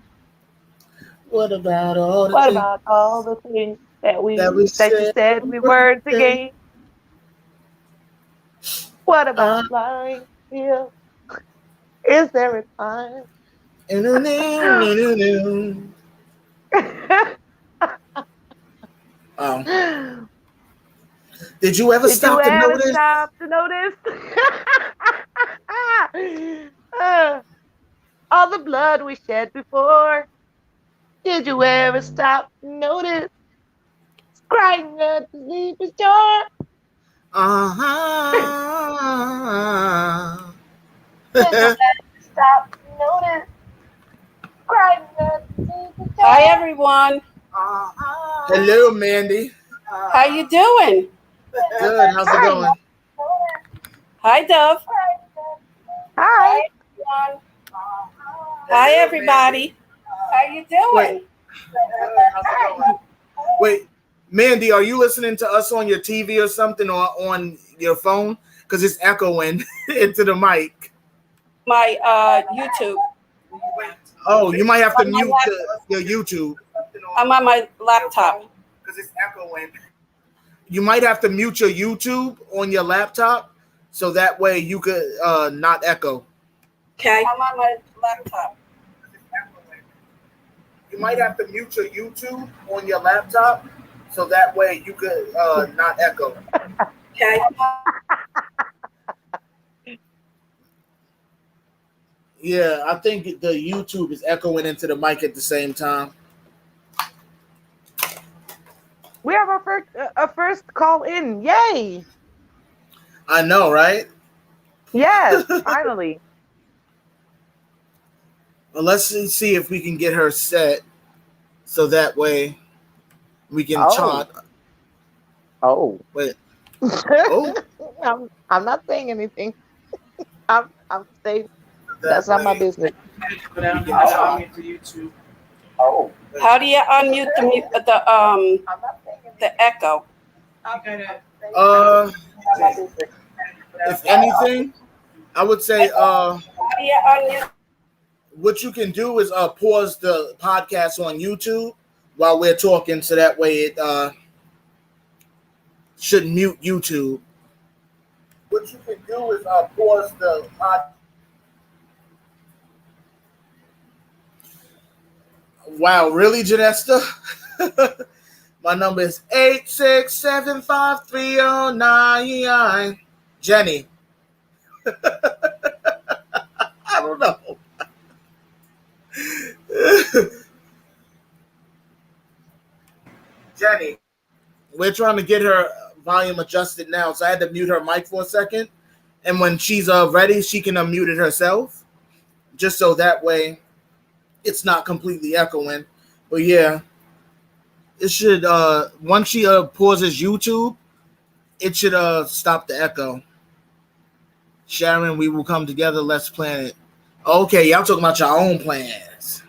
What about all the What things about all the things that that we you said said we weren't today? again? What about Uh, flying here? Is there a time? um, did you ever Did you stop to ever notice? stop to notice? Uh, all the blood we shed before. Did you ever stop to notice? Crying at the sleeping door. Uh-huh. Did you ever stop to notice? Crying at the sleeping door. Hi everyone. Hello, Mandy. How you doing? Good. How's it going? Hi Dove. Hi. Everyone. Hi everybody. How you doing? Wait. Good. How's it going? Wait, Mandy, are you listening to us on your TV or something or on your phone? Because it's echoing into the mic. My YouTube. Oh, you might have to mute your YouTube. I'm on my laptop. Because it's echoing. You might have to mute your YouTube on your laptop so that way you could not echo. Okay. I'm on my laptop. You might have to mute your YouTube on your laptop so that way you could not echo. Okay. Yeah, I think the YouTube is echoing into the mic at the same time. We have a first call in. Yay! I know, right? Yes, finally. Well, let's see if we can get her set so that way we can chat. Oh. Wait. Oh. I'm not saying anything. I'm safe. That's not my business. Oh. How do you unmute the echo? If anything, I would say How do you unmute? what you can do is pause the podcast on YouTube while we're talking, so that way it should mute YouTube. What you can do is pause the podcast. Wow, really, Janesta? My number is 8675309. Jenny. I don't know. Jenny, we're trying to get her volume adjusted now, so I had to mute her mic for a second. And when she's ready, she can unmute it herself, just so that way it's not completely echoing. But yeah, it should once she pauses YouTube, it should stop the echo. Sharon, we will come together. Let's plan it. Okay, y'all talking about your own plans.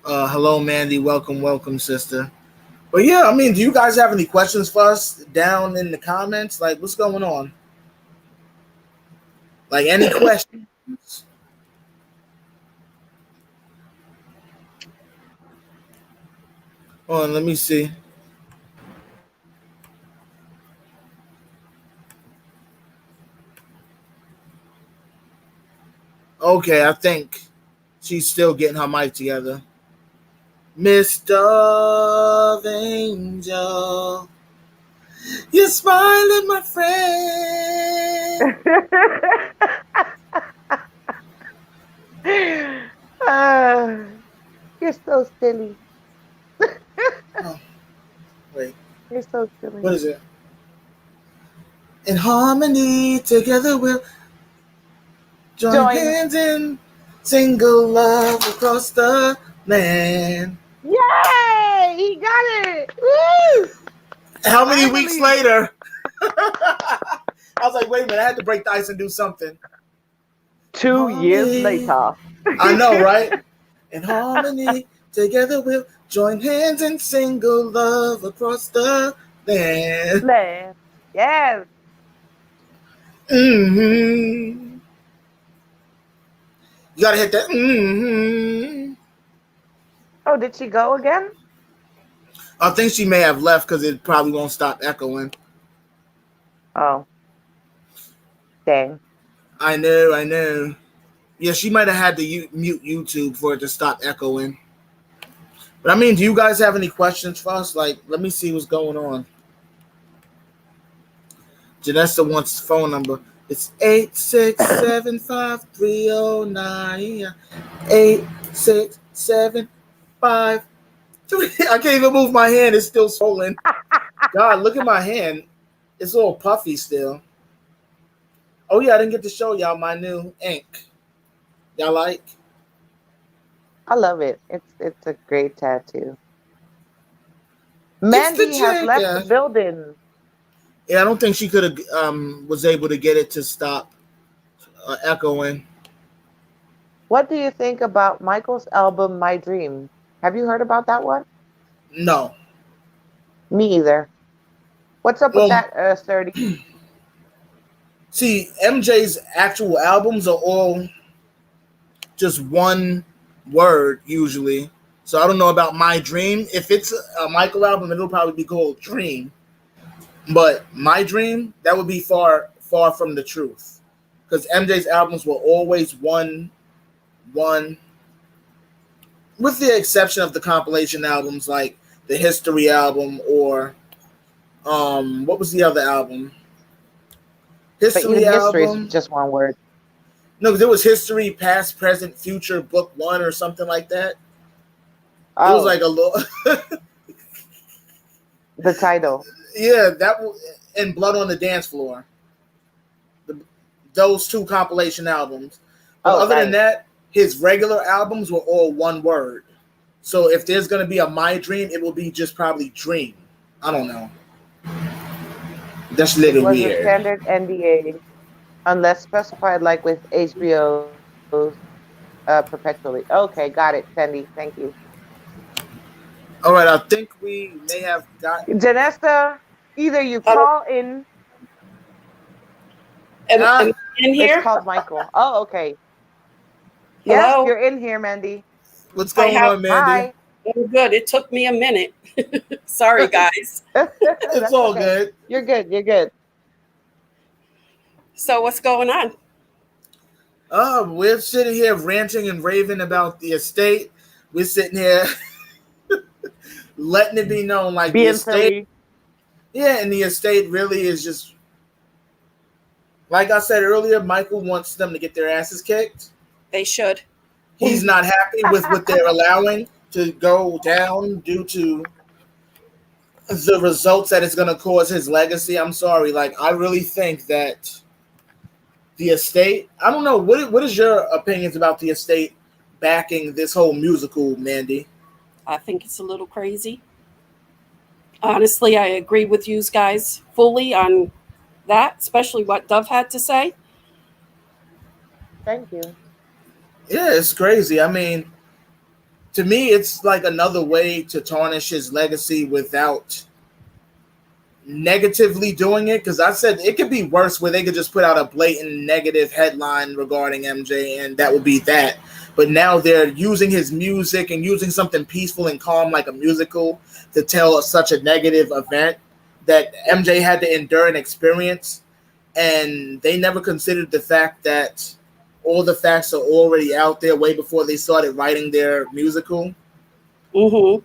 Hello, Mandy. Welcome, sister. But yeah, I mean, do you guys have any questions for us down in the comments? Like, what's going on? Like, any questions? Hold on, let me see. Okay, I think she's still getting her mic together. Mr. Angel, you're smiling, my friend. You're so silly. Oh, wait, You're so silly. what is it? In harmony, together we'll join hands in single love across the land. Yay! He got it! Woo! How many weeks later? I was like, wait a minute, I had to break the ice and do something. 2 years later. I know, right? In harmony, together we'll join hands in single love across the land. Yes. Mm-hmm. You gotta hit that. Mm-hmm. Oh, did she go again? I think she may have left because it probably won't stop echoing. Oh. Dang. I know. Yeah, she might have had to mute YouTube for it to stop echoing. But I mean, do you guys have any questions for us? Like, let me see what's going on. Janessa wants the phone number. It's 8675309. 86753. I can't even move my hand. It's still swollen. God, look at my hand. It's all puffy still. Oh yeah, I didn't get to show y'all my new ink. Y'all like? I love it. It's a great tattoo. Mandy has left the building. Yeah, I don't think she could have was able to get it to stop echoing. What do you think about Michael's album My Dream? Have you heard about that one? No. Me either. What's up with that, Sturdy? See, MJ's actual albums are all just one word usually. So I don't know about My Dream. If it's a Michael album, it'll probably be called Dream. But My Dream, that would be far from the truth. Because MJ's albums were always one, with the exception of the compilation albums like the History album or what was the other album? History album. History is just one word. No, because it was History, Past, Present, Future, Book 1 or something like that. Oh. It was like a little... The title. Yeah, that was... And Blood on the Dance Floor. Those two compilation albums. But other than that, his regular albums were all one word. So if there's going to be a My Dream, it will be just probably Dream. I don't know. That's a little weird. It was a standard NDA, unless specified like with HBO perpetually. Okay, got it, Sandy. Thank you. All right, I think we may have got... Janessa, either you call in... And in here? It's called Michael. Oh, okay. Yes, hello? You're in here, Mandy. What's going on, Mandy? Hi. I'm good. It took me a minute. Sorry, guys. It's all good. You're good. You're good. So what's going on? We're sitting here ranting and raving about the estate. We're sitting here letting it be known like the estate. Silly. Yeah, and the estate really is just, like I said earlier, Michael wants them to get their asses kicked. They should. He's not happy with what they're allowing to go down due to the results that it's going to cause his legacy. I'm sorry. Like, I really think that the estate, I don't know. What is your opinions about the estate backing this whole musical, Mandy? I think it's a little crazy. Honestly, I agree with you guys fully on that, especially what Dove had to say. Thank you. Yeah, it's crazy. I mean, to me, it's like another way to tarnish his legacy without negatively doing it. Because I said it could be worse where they could just put out a blatant negative headline regarding MJ, and that would be that. But now they're using his music and using something peaceful and calm like a musical to tell such a negative event that MJ had to endure and experience. And they never considered the fact that all the facts are already out there way before they started writing their musical. Mm-hmm.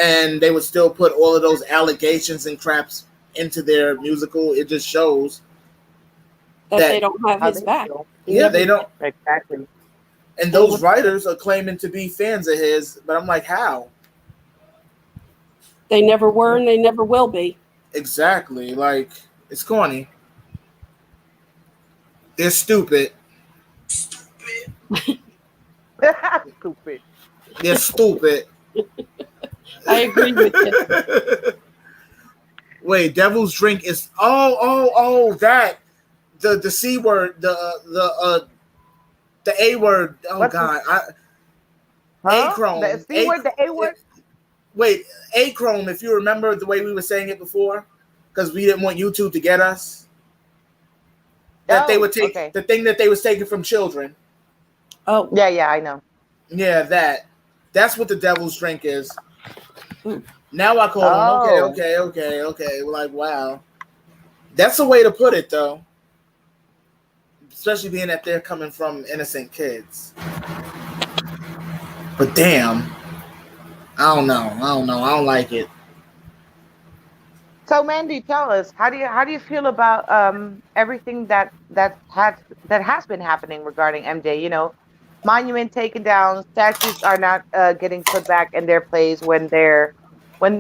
And they would still put all of those allegations and craps into their musical. It just shows That they don't have How his they back. feel. Yeah, they don't. Exactly. And those writers are claiming to be fans of his, but I'm like, how? They never were and they never will be. Exactly. Like, it's corny. They're stupid. Stupid. They're stupid. I agree with you. Wait, Devil's Drink is that the C word, the A word. Oh What's God, Huh? Achrome. The C word, the A word? Wait, Achrome, if you remember the way we were saying it before, because we didn't want YouTube to get us. That they would take the thing that they was taking from children. Oh. Yeah, I know. Yeah, that's what the Devil's Drink is. Now I call them. Okay. Like, wow. That's a way to put it, though. Especially being that they're coming from innocent kids. But damn. I don't know. I don't like it. So Mandy, tell us, how do you feel about everything that has been happening regarding MJ? You know, monument taken down, statues are not getting put back in their place when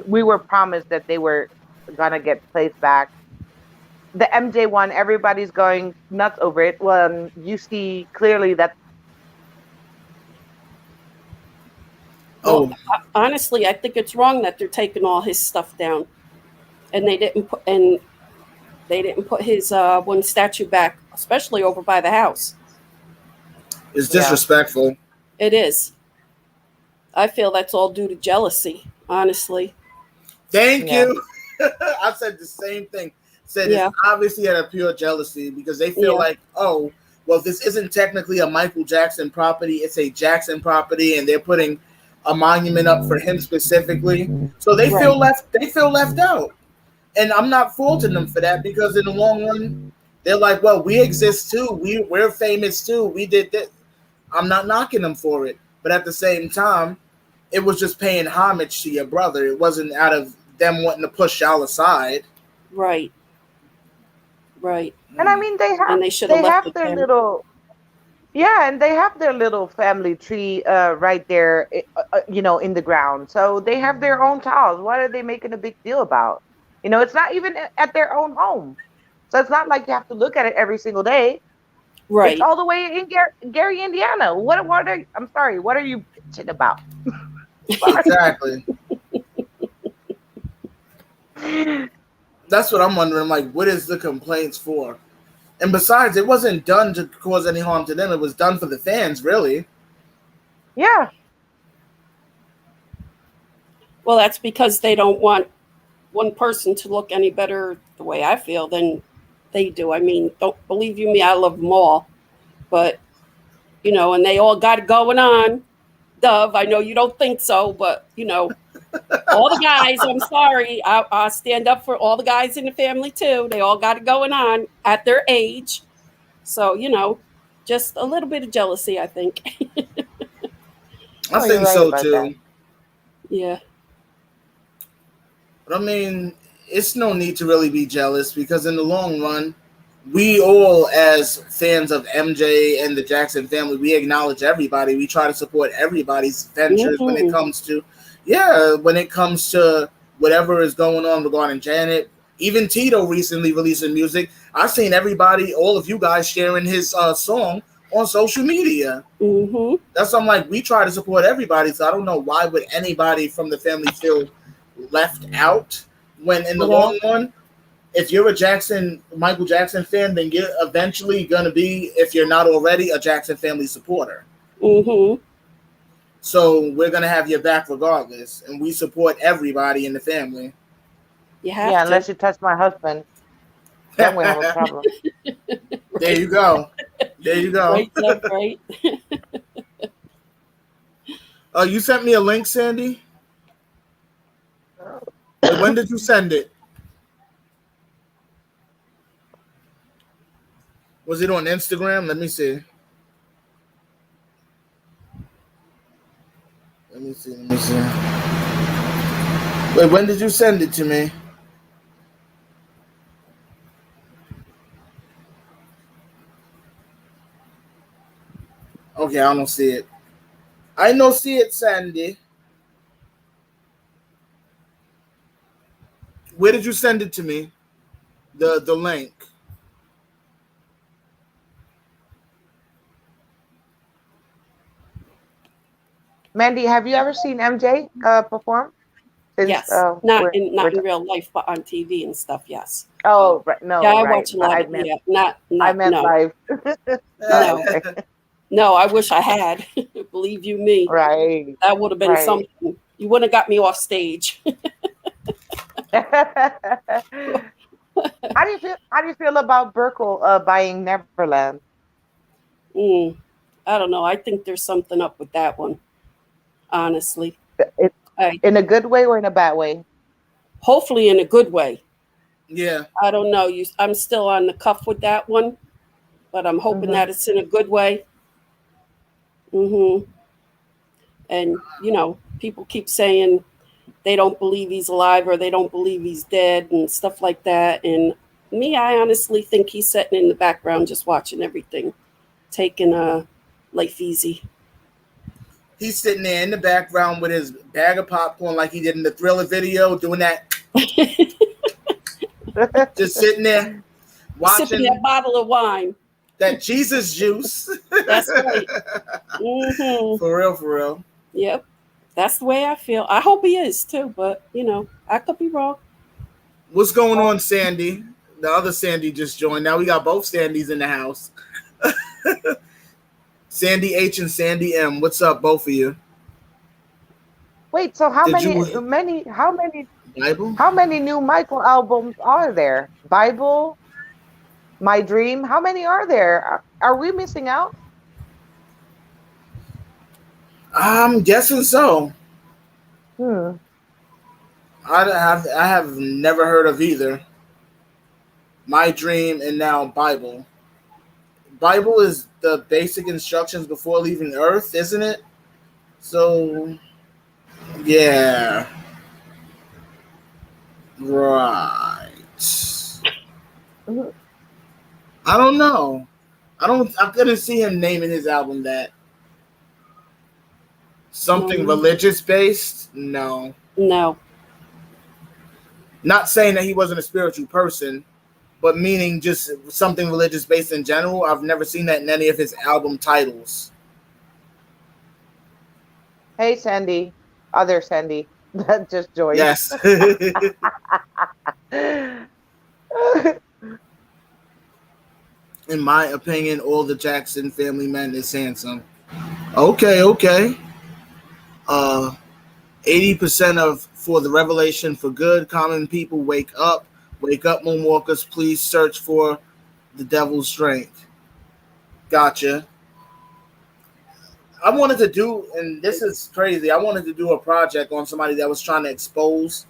we were promised that they were gonna get placed back. The MJ one, everybody's going nuts over it. Well, you see clearly that. Well, honestly, I think it's wrong that they're taking all his stuff down, and they didn't put his one statue back, especially over by the house. It's disrespectful. It is. I feel that's all due to jealousy, honestly. Thank you. I said the same thing. It's obviously out of pure jealousy because they feel like, oh, well, this isn't technically a Michael Jackson property. It's a Jackson property, and they're putting a monument up for him specifically. So they feel left out. And I'm not faulting them for that because in the long run, they're like, well, we exist too. We're famous too. We did this. I'm not knocking them for it. But at the same time, it was just paying homage to your brother. It wasn't out of them wanting to push y'all aside. Right. And I mean, they have their little, and they have their little family tree right there, in the ground. So they have their own child. What are they making a big deal about? You know, it's not even at their own home. So it's not like you have to look at it every single day. Right. It's all the way in Gary, Indiana. What are you bitching about? Exactly. That's what I'm wondering. Like, what is the complaints for? And besides, it wasn't done to cause any harm to them. It was done for the fans, really. Yeah. Well, that's because they don't want one person to look any better the way I feel than they do. I mean, don't believe you me, I love them all. But, and they all got it going on. Dove, I know you don't think so, but, all the guys, I'm sorry. I stand up for all the guys in the family, too. They all got it going on at their age. So, just a little bit of jealousy, I think. I think so, too. That. Yeah. But, I mean, it's no need to really be jealous because in the long run, we all, as fans of MJ and the Jackson family, we acknowledge everybody. We try to support everybody's ventures when it comes to, when it comes to whatever is going on regarding Janet. Even Tito recently releasing music. I've seen everybody, all of you guys sharing his song on social media. That's something like we try to support everybody. So I don't know why would anybody from the family feel left out when in the long run, if you're a Michael Jackson fan, then you're eventually going to be, if you're not already, a Jackson family supporter. So we're going to have your back regardless. And we support everybody in the family. You have to. Unless you touch my husband. Then we have a problem. There you go. There you go. Right, Doug, right? You sent me a link, Sandy? When did you send it? Was it on Instagram? Let me see. Let me see. Wait, when did you send it to me? Okay, I don't see it. I don't see it, Sandy. Where did you send it to me? The link. Mandy, have you ever seen MJ perform? Yes, not in real life, but on TV and stuff. Yes. Oh, right. No. Yeah, I right. watch a lot. I meant live. No. No, I wish I had. Believe you me. Right. That would have been something. You wouldn't have got me off stage. How do you feel about Burkle buying Neverland? I don't know. I think there's something up with that one. Honestly. In a good way or in a bad way? Hopefully in a good way. Yeah. I don't know. I'm still on the cuff with that one, but I'm hoping that it's in a good way. And, people keep saying they don't believe he's alive or they don't believe he's dead and stuff like that. And me, I honestly think he's sitting in the background just watching everything, taking life easy. He's sitting there in the background with his bag of popcorn like he did in the Thriller video, doing that. Just sitting there watching. Sipping that bottle of wine. That Jesus juice. That's right. For real. Yep. That's the way I feel. I hope he is too, but I could be wrong. What's going on, Sandy? The other Sandy just joined. Now we got both Sandys in the house. Sandy H and Sandy M. What's up, both of you? Wait, so how many Bible? How many new Michael albums are there? Bible, My Dream. How many are there? Are we missing out? I'm guessing so. I have never heard of either. My Dream and now Bible. Bible is the basic instructions before leaving Earth, isn't it? So, yeah. Right. I don't know. I couldn't see him naming his album that. Something religious based? No. No. Not saying that he wasn't a spiritual person, but meaning just something religious based in general. I've never seen that in any of his album titles. Hey, Sandy. Other Sandy that just joined. Yes. In my opinion, all the Jackson family men is handsome. Okay. 80% of For the Revelation for Good, Common People Wake Up, Moonwalkers, please search for The Devil's Strength. Gotcha. I wanted to do, and this is crazy, I wanted to do a project on somebody that was trying to expose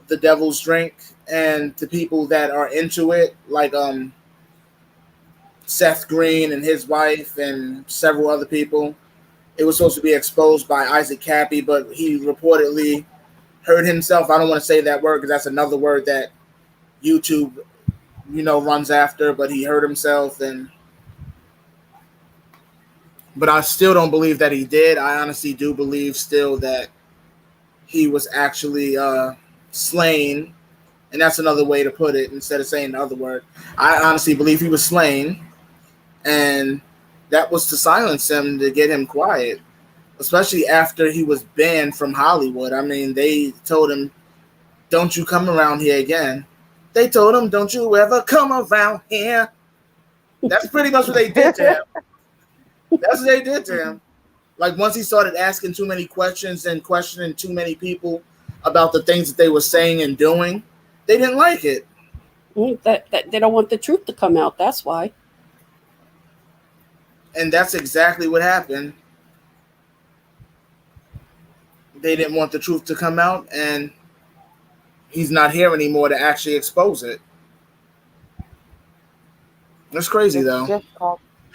The Devil's Strength and the people that are into it, like Seth Green and his wife and several other people. It was supposed to be exposed by Isaac Cappy, but he reportedly hurt himself. I don't want to say that word because that's another word that YouTube runs after, but he hurt himself, but I still don't believe that he did. I honestly do believe still that he was actually slain, and that's another way to put it instead of saying the other word. I honestly believe he was slain, and that was to silence him, to get him quiet, especially after he was banned from Hollywood. I mean, they told him, "Don't you come around here again." They told him, "Don't you ever come around here." That's pretty much what they did to him. That's what they did to him. Like, once he started asking too many questions and questioning too many people about the things that they were saying and doing, they didn't like it. That they don't want the truth to come out. That's why. And that's exactly what happened. They didn't want the truth to come out, and he's not here anymore to actually expose it. That's crazy, though.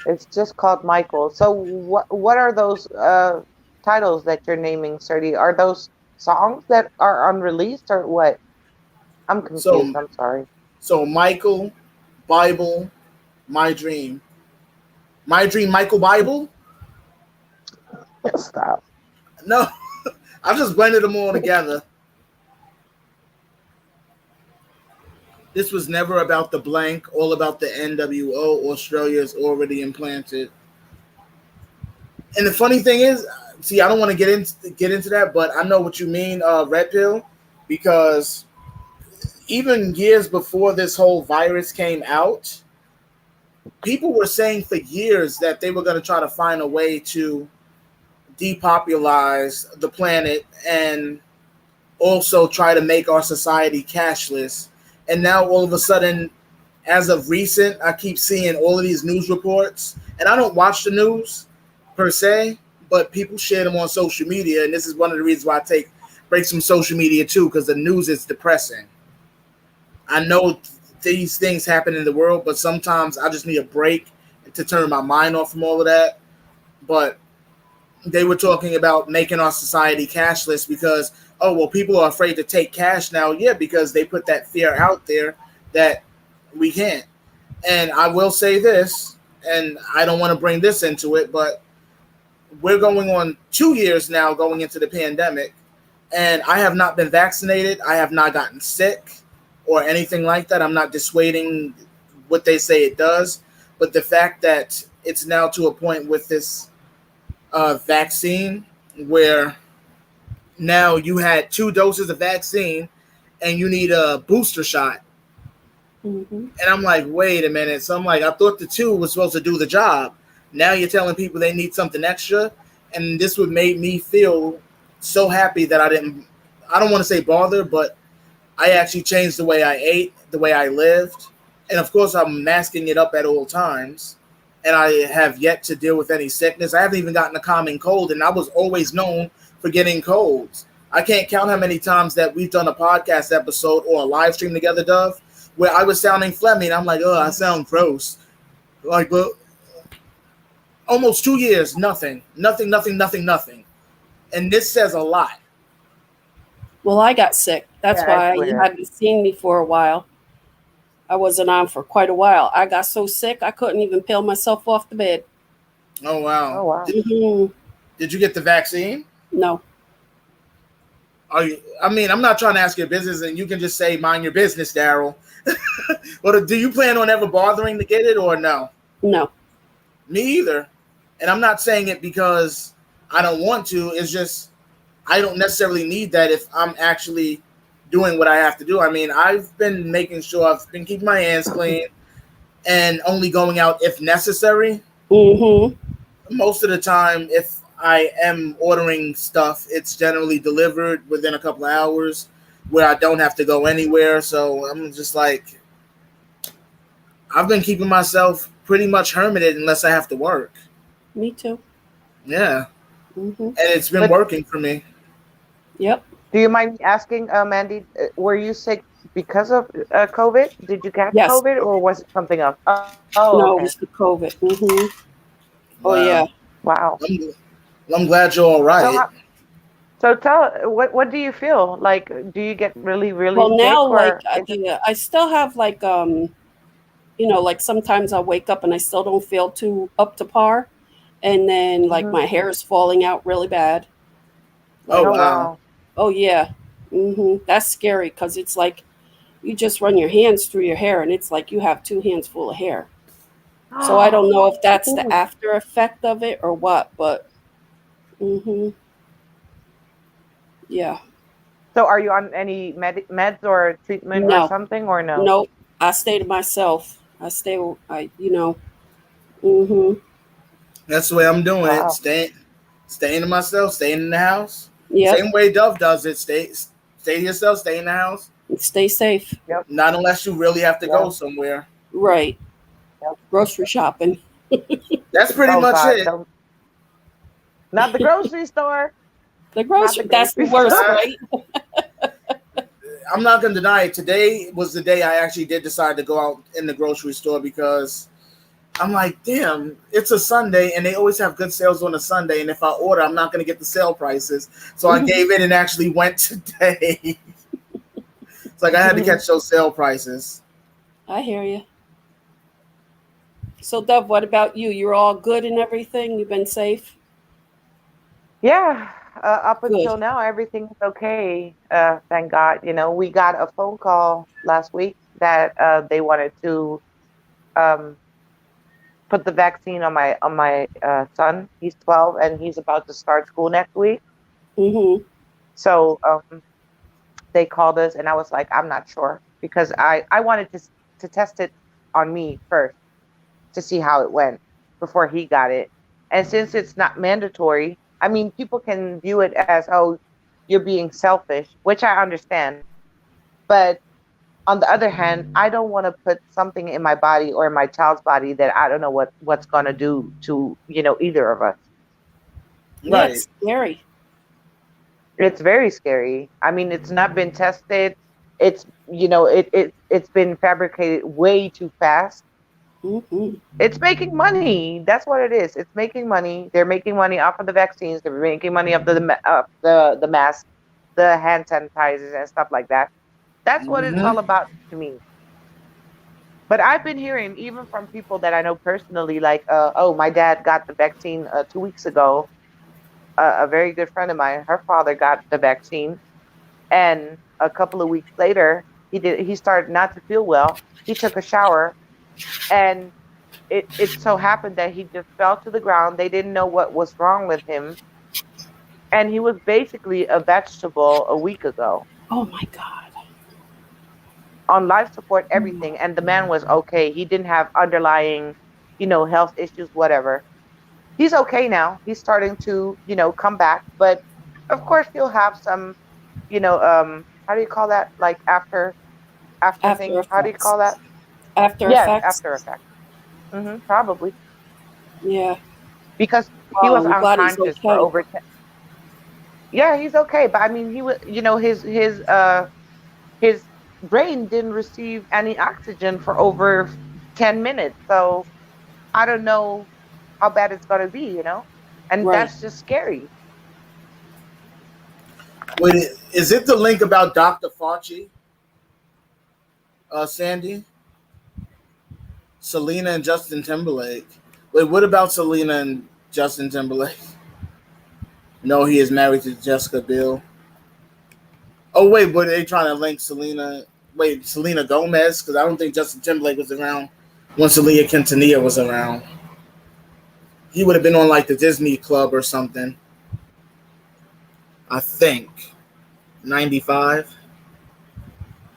It's just called Michael. So what are those titles that you're naming, Serdi? Are those songs that are unreleased or what? I'm confused. I'm sorry. So Michael, Bible, My Dream. My Dream, Michael, Bible? Stop. No, I just blended them all together. This was never about the blank, all about the NWO. Australia is already implanted. And the funny thing is, see, I don't want to get into that, but I know what you mean, Red Pill, because even years before this whole virus came out, people were saying for years that they were going to try to find a way to depopularize the planet and also try to make our society cashless. And now all of a sudden, as of recent, I keep seeing all of these news reports, and I don't watch the news per se, but people share them on social media, and this is one of the reasons why I take breaks from social media too, because the news is depressing. I know these things happen in the world, but sometimes I just need a break to turn my mind off from all of that. But they were talking about making our society cashless because, oh, well, people are afraid to take cash now. Yeah, because they put that fear out there that we can't. And I will say this, and I don't want to bring this into it, but we're going on 2 years now going into the pandemic, and I have not been vaccinated. I have not gotten sick or anything like that. I'm not dissuading what they say it does, but the fact that it's now to a point with this vaccine where now you had 2 doses of vaccine and you need a booster shot. Mm-hmm. And I'm like, wait a minute. So I'm like, I thought the 2 was supposed to do the job. Now you're telling people they need something extra. And this would make me feel so happy that I don't want to say bother, but I actually changed the way I ate, the way I lived. And of course, I'm masking it up at all times. And I have yet to deal with any sickness. I haven't even gotten a common cold, and I was always known for getting colds. I can't count how many times that we've done a podcast episode or a live stream together, Dove, where I was sounding phlegmy, and I'm like, oh, I sound gross. Like, well, almost 2 years, nothing. And this says a lot. Well, I got sick. That's why you hadn't seen me for a while. I wasn't on for quite a while. I got so sick, I couldn't even peel myself off the bed. Oh, wow. Oh, wow. Did you get the vaccine? No. I mean, I'm not trying to ask your business, and you can just say, mind your business, Daryl. But do you plan on ever bothering to get it or no? No. Me either. And I'm not saying it because I don't want to. It's just I don't necessarily need that if I'm actually doing what I have to do. I mean, I've been making sure I've been keeping my hands clean and only going out if necessary. Mm-hmm. Most of the time, if I am ordering stuff, it's generally delivered within a couple of hours where I don't have to go anywhere. So I'm just like, I've been keeping myself pretty much hermited unless I have to work. Me too. Yeah. Mm-hmm. And it's been working for me. Yep. Do you mind me asking, Mandy, were you sick because of COVID? Did you catch COVID or was it something else? No, it was the COVID. Mm-hmm. Wow. Oh, yeah. Wow. I'm glad you're all right. So tell, what do you feel? Like, do you get really, really sick? Well, now, or like, I still have, like, like sometimes I wake up and I still don't feel too up to par. And then like Mhm. my hair is falling out really bad. Oh Like, Oh wow. wow. oh yeah. That's scary because it's like you just run your hands through your hair and it's like you have two hands full of hair. So I don't know if that's the Ooh. after effect of it or what, but hmm yeah. So are you on any meds or treatment or No, something or no? nope. I stay to myself. hmm That's the way I'm doing it. Wow. Staying to myself, staying in the house. Yep. Same way Dove does it. Stay to yourself, stay in the house. Stay safe. Yep. Not unless you really have to go Yep. somewhere. Right. Yep. Grocery shopping. That's pretty Oh much God. it. Don't. Not the grocery store. The Not the grocery, that's the grocery worst, store. I, right? I'm not gonna deny it. Today was the day I actually did decide to go out in the grocery store because I'm like, damn, it's a Sunday and they always have good sales on a Sunday. And if I order, I'm not gonna get the sale prices. So I gave in and actually went today. It's like I had to catch those sale prices. I hear you. So, Dove, what about you? You're all good and everything? You've been safe? Yeah. Up Good. until now, everything's okay. Thank God. We got a phone call last week that they wanted to um, put the vaccine on my son. He's 12 and he's about to start school next week. Mm-hmm. So they called us, and I was like, I'm not sure because I wanted to test it on me first to see how it went before he got it. And since it's not mandatory, I mean, people can view it as, oh, you're being selfish, which I understand. But on the other hand, I don't want to put something in my body or in my child's body that I don't know what's going to do to, either of us. Yeah, Right. it's scary. It's very scary. I mean, it's not been tested. It's been fabricated way too fast. Mm-hmm. It's making money. That's what it is. It's making money. They're making money off of the vaccines. They're making money off the mask, the hand sanitizers and stuff like that. That's what it's Mm-hmm. all about to me. But I've been hearing even from people that I know personally, like, oh, my dad got the vaccine 2 weeks ago. A very good friend of mine, her father got the vaccine, and a couple of weeks later, he started not to feel well. He took a shower, and it so happened that he just fell to the ground. They didn't know what was wrong with him, and he was basically a vegetable a week ago Oh, my God. on life support, everything. And the man was okay. He didn't have underlying, health issues, whatever. He's okay now. He's starting to, come back. But of course, he'll have some, how do you call that? Like after After things. How do you effects. call that? After Yes, effects. after effect. Probably Yeah. because he was Oh, I'm glad he's unconscious for okay. over 10. Yeah, he's okay, but I mean, he was, his brain didn't receive any oxygen for over 10 minutes. So I don't know how bad it's gonna be. And Right. that's just scary. Wait, is it the link about Dr. Fauci, Sandy? Selena and Justin Timberlake. Wait, what about Selena and Justin Timberlake? No, he is married to Jessica Biel. Oh wait, but they trying to link Selena? Wait, Selena Gomez? Because I don't think Justin Timberlake was around when Selena Quintanilla was around. He would have been on like the Disney Club or something. I think 95.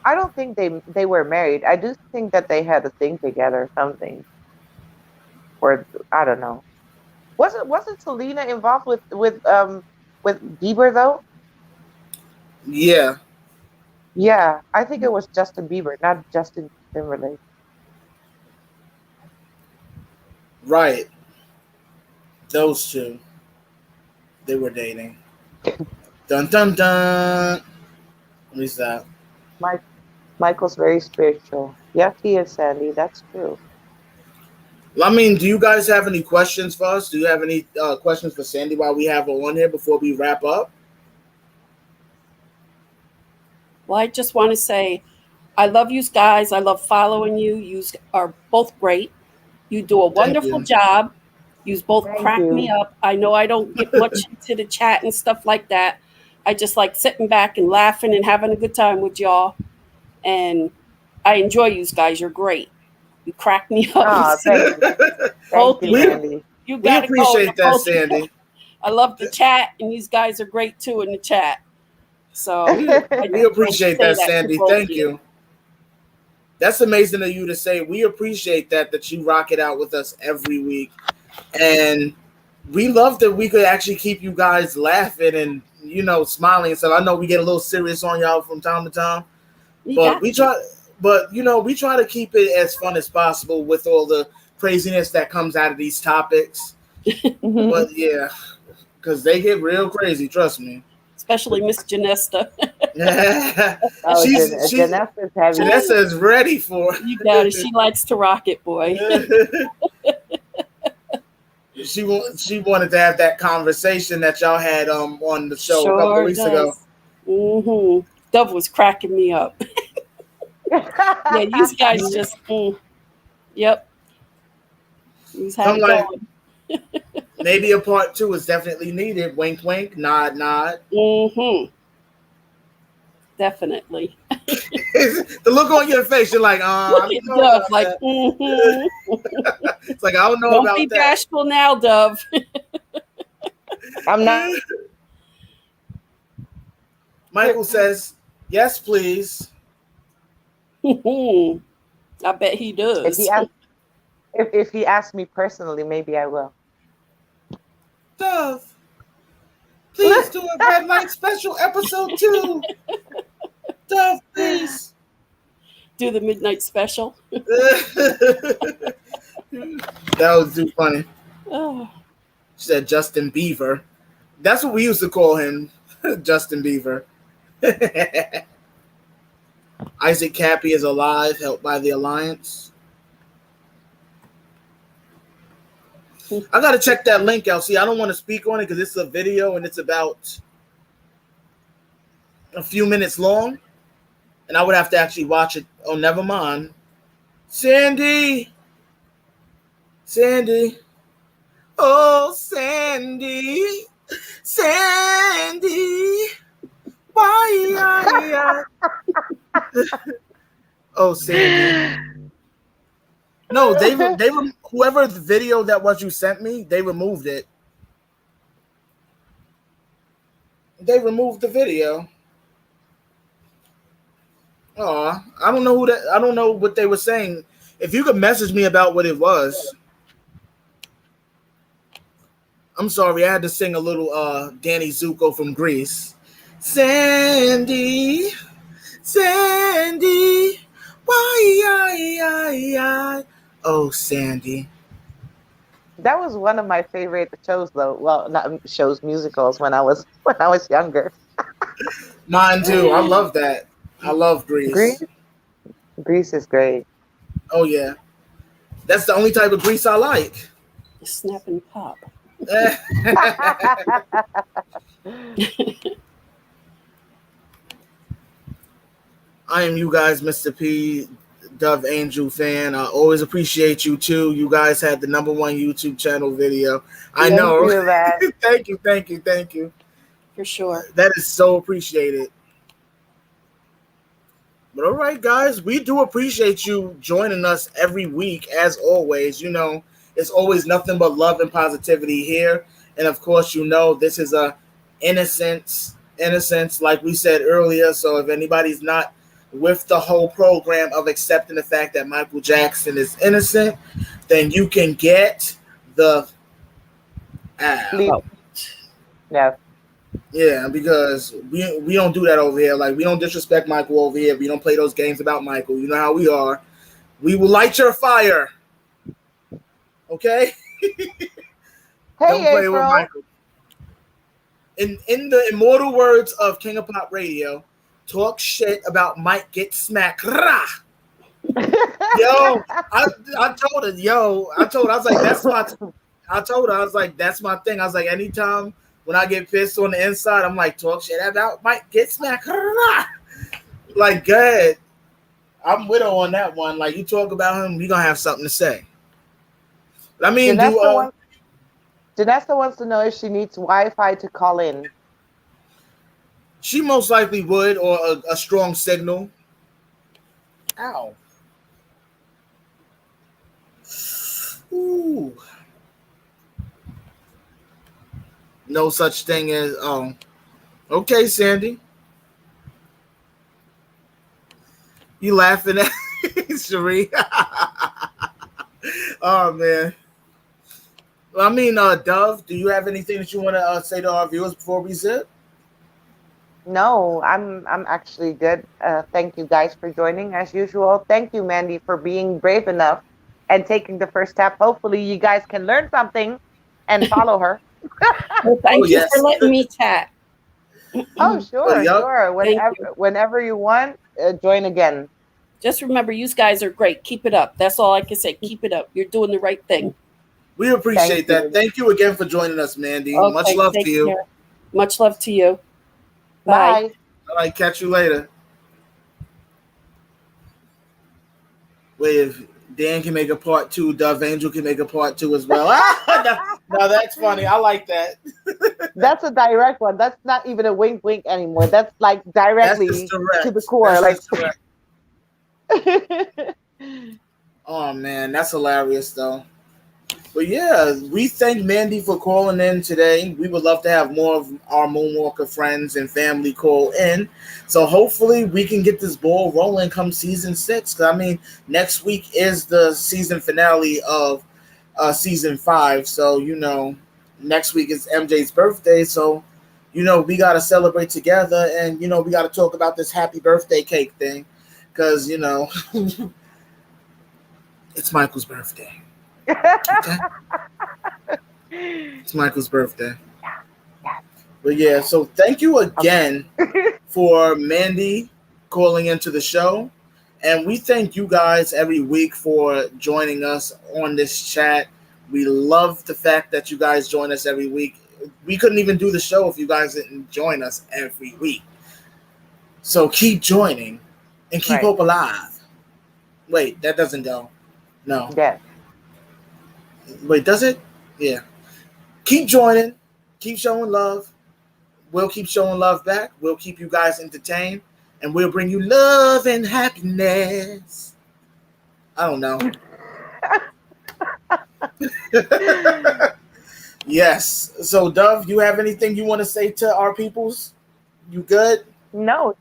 I don't think they were married. I do think that they had a thing together or something. Or I don't know. Wasn't Selena involved with Bieber though? Yeah, Yeah, I think it was Justin Bieber, not Justin Timberlake. right. Those two, they were dating. Dun dun dun. What is that? Mike Michael's very spiritual. Yes, he is, Sandy. That's true. I mean, do you guys have any questions for us? Do you have any questions for Sandy while we have her on here before we wrap up? Well, I just want to say I love you guys. I love following you. You are both great. You do a Thank wonderful you. job. You both Thank crack me you. up. I know I don't get much into the chat and stuff like that. I just like sitting back and laughing and having a good time with y'all. And I enjoy you guys. You're great. You crack me up. Oh, thank you. Thank Both of you, we you. Sandy. You we got to go. You're appreciate that, both. Sandy. I love the chat, and these guys are great too in the chat. So We, I we just want to appreciate say that, that to Sandy. both of Thank you. you. That's amazing of you to say. We appreciate that you rock it out with us every week. And we love that we could actually keep you guys laughing and, smiling and stuff. I know we get a little serious on y'all from time to time, You but got we to. try we try to keep it as fun as possible with all the craziness that comes out of these topics. But yeah, because they get real crazy, trust me. Especially Miss Janesta. Oh, she's Janessa's heavy. Janessa is ready for You got it. She likes to rock it, boy. she wanted to have that conversation that y'all had on the show a couple of Sure weeks ago. does. Mm-hmm. Dove was cracking me up. Yeah, these guys just, yep. He's had I'm it like, going. maybe a part 2 is definitely needed. Wink, wink, nod, nod. Mm-hmm. Definitely. The look on your face, you're like, I Look don't at know Dove, about like, that. It's like, I don't know Don't be about that. bashful now, Dove. I'm not. Michael says, yes, please. I bet he If does. he asks, if he asks me personally, maybe I will. Dove, please do a Red Light Special episode 2. Dove, please. Do the midnight special. That was too funny. Oh, She said Justin Bieber. That's what we used to call him, Justin Bieber. Isaac Cappy is alive, helped by the Alliance. I gotta check that link out. See, I don't want to speak on it because it's a video and it's about a few minutes long, and I would have to actually watch it. Oh, never mind. Sandy, oh Sandy, why? Oh Sandy. No, they whoever the video that was you sent me, they removed it. They removed the video. Oh, I don't know I don't know what they were saying. If you could message me about what it was. I'm sorry, I had to sing a little Danny Zuko from Greece. Sandy, why? Oh, Sandy. That was one of my favorite shows, though. Well, not shows, musicals when I was younger. Mine too. I love that. I love Grease, Greece. Grease is great. Oh yeah, that's the only type of Grease I like. snap and pop. I am you guys, Mr. P, Dove Angel fan. I always appreciate you too. You guys had the #1 YouTube channel video. I know. Thank you, man. Thank you. For sure. That is so appreciated. But all right, guys, we do appreciate you joining us every week, as always. It's always nothing but love and positivity here. And of course, this is a innocence, like we said earlier. So if anybody's not with the whole program of accepting the fact that Michael Jackson is innocent, then you can get the Oh. Yeah. Yeah, because we don't do that over here. Like, we don't disrespect Michael over here. We don't play those games about Michael. You know how we are. We will light your fire. Okay? Don't play April. with Michael. In the immortal words of King of Pop Radio, talk shit about Mike get smacked. Rah! Yo, I told her, I was like, I was like, that's my thing. I was like, anytime when I get pissed on the inside, I'm like, talk shit about Mike get smacked. Like, good. I'm with her on that one. Like, you talk about him, we gonna have something to say. I mean, Janessa wants to know if she needs Wi-Fi to call in. she most likely would, or a strong signal. Ow. Ooh. No such thing as okay, Sandy. You laughing at Cherie? Oh man. Well, I mean, Dove, do you have anything that you want to say to our viewers before we zip? No, I'm actually good. Thank you guys for joining as usual. Thank you, Mandy, for being brave enough and taking the first step. Hopefully, you guys can learn something and follow her. Well, thank you for letting me chat. Oh, sure, Yep. sure. Whenever you want, join again. Just remember, you guys are great. Keep it up. That's all I can say. Keep it up. You're doing the right thing. We appreciate that. Thank you again for joining us, Mandy. Okay, much love to you. Care. Much love to you. Bye. All right, catch you later. Wait, if Dan can make a part 2, Dove Angel can make a part 2 as well. No, that's funny. I like that. That's a direct one. That's not even a wink wink anymore. That's like directly to the core. Oh man, that's hilarious though. But yeah, we thank Mandy for calling in today. We would love to have more of our Moonwalker friends and family call in. So hopefully we can get this ball rolling come season 6. I mean, next week is the season finale of season 5. So, next week is MJ's birthday. So, we got to celebrate together, and, we got to talk about this happy birthday cake thing. Because, it's Michael's birthday. Okay. It's Michael's birthday. But yeah, so thank you again for Mandy calling into the show. And we thank you guys every week for joining us on this chat. We love the fact that you guys join us every week. We couldn't even do the show if you guys didn't join us every week. So keep joining and keep hope alive. Wait, that doesn't go. No. Yeah. Wait, does it? Yeah. Keep joining. Keep showing love. We'll keep showing love back. We'll keep you guys entertained. And we'll bring you love and happiness. I don't know. Yes. So, Dove, you have anything you want to say to our peoples? You good? No,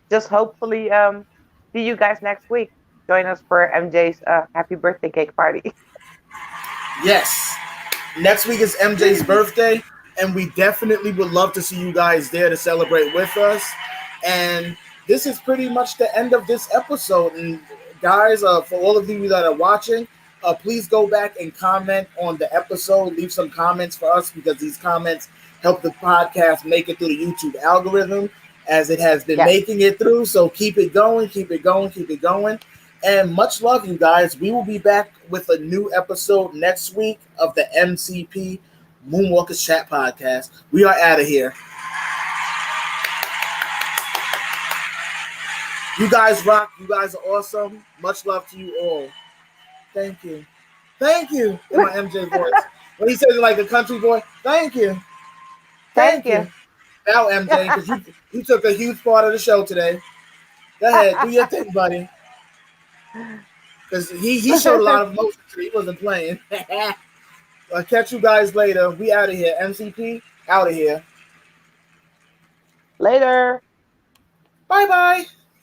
just hopefully see you guys next week. Join us for MJ's happy birthday cake party. Yes. Next week is MJ's birthday, and we definitely would love to see you guys there to celebrate with us. And this is pretty much the end of this episode. And guys, for all of you that are watching, please go back and comment on the episode. Leave some comments for us, because these comments help the podcast make it through the YouTube algorithm, as it has been making it through. So keep it going, keep it going, keep it going. And much love, you guys. We will be back with a new episode next week of the MCP Moonwalkers Chat Podcast. We are out of here. You guys rock. You guys are awesome. Much love to you all. Thank you. Thank you. In my MJ voice. When he says it like a country boy, thank you. Thank you. Now, MJ, because you took a huge part of the show today. Go ahead. Do your thing, buddy. Because he showed a lot of emotion today. He wasn't playing. I'll catch you guys later. We out of here. MCP, out of here. Later. Bye-bye.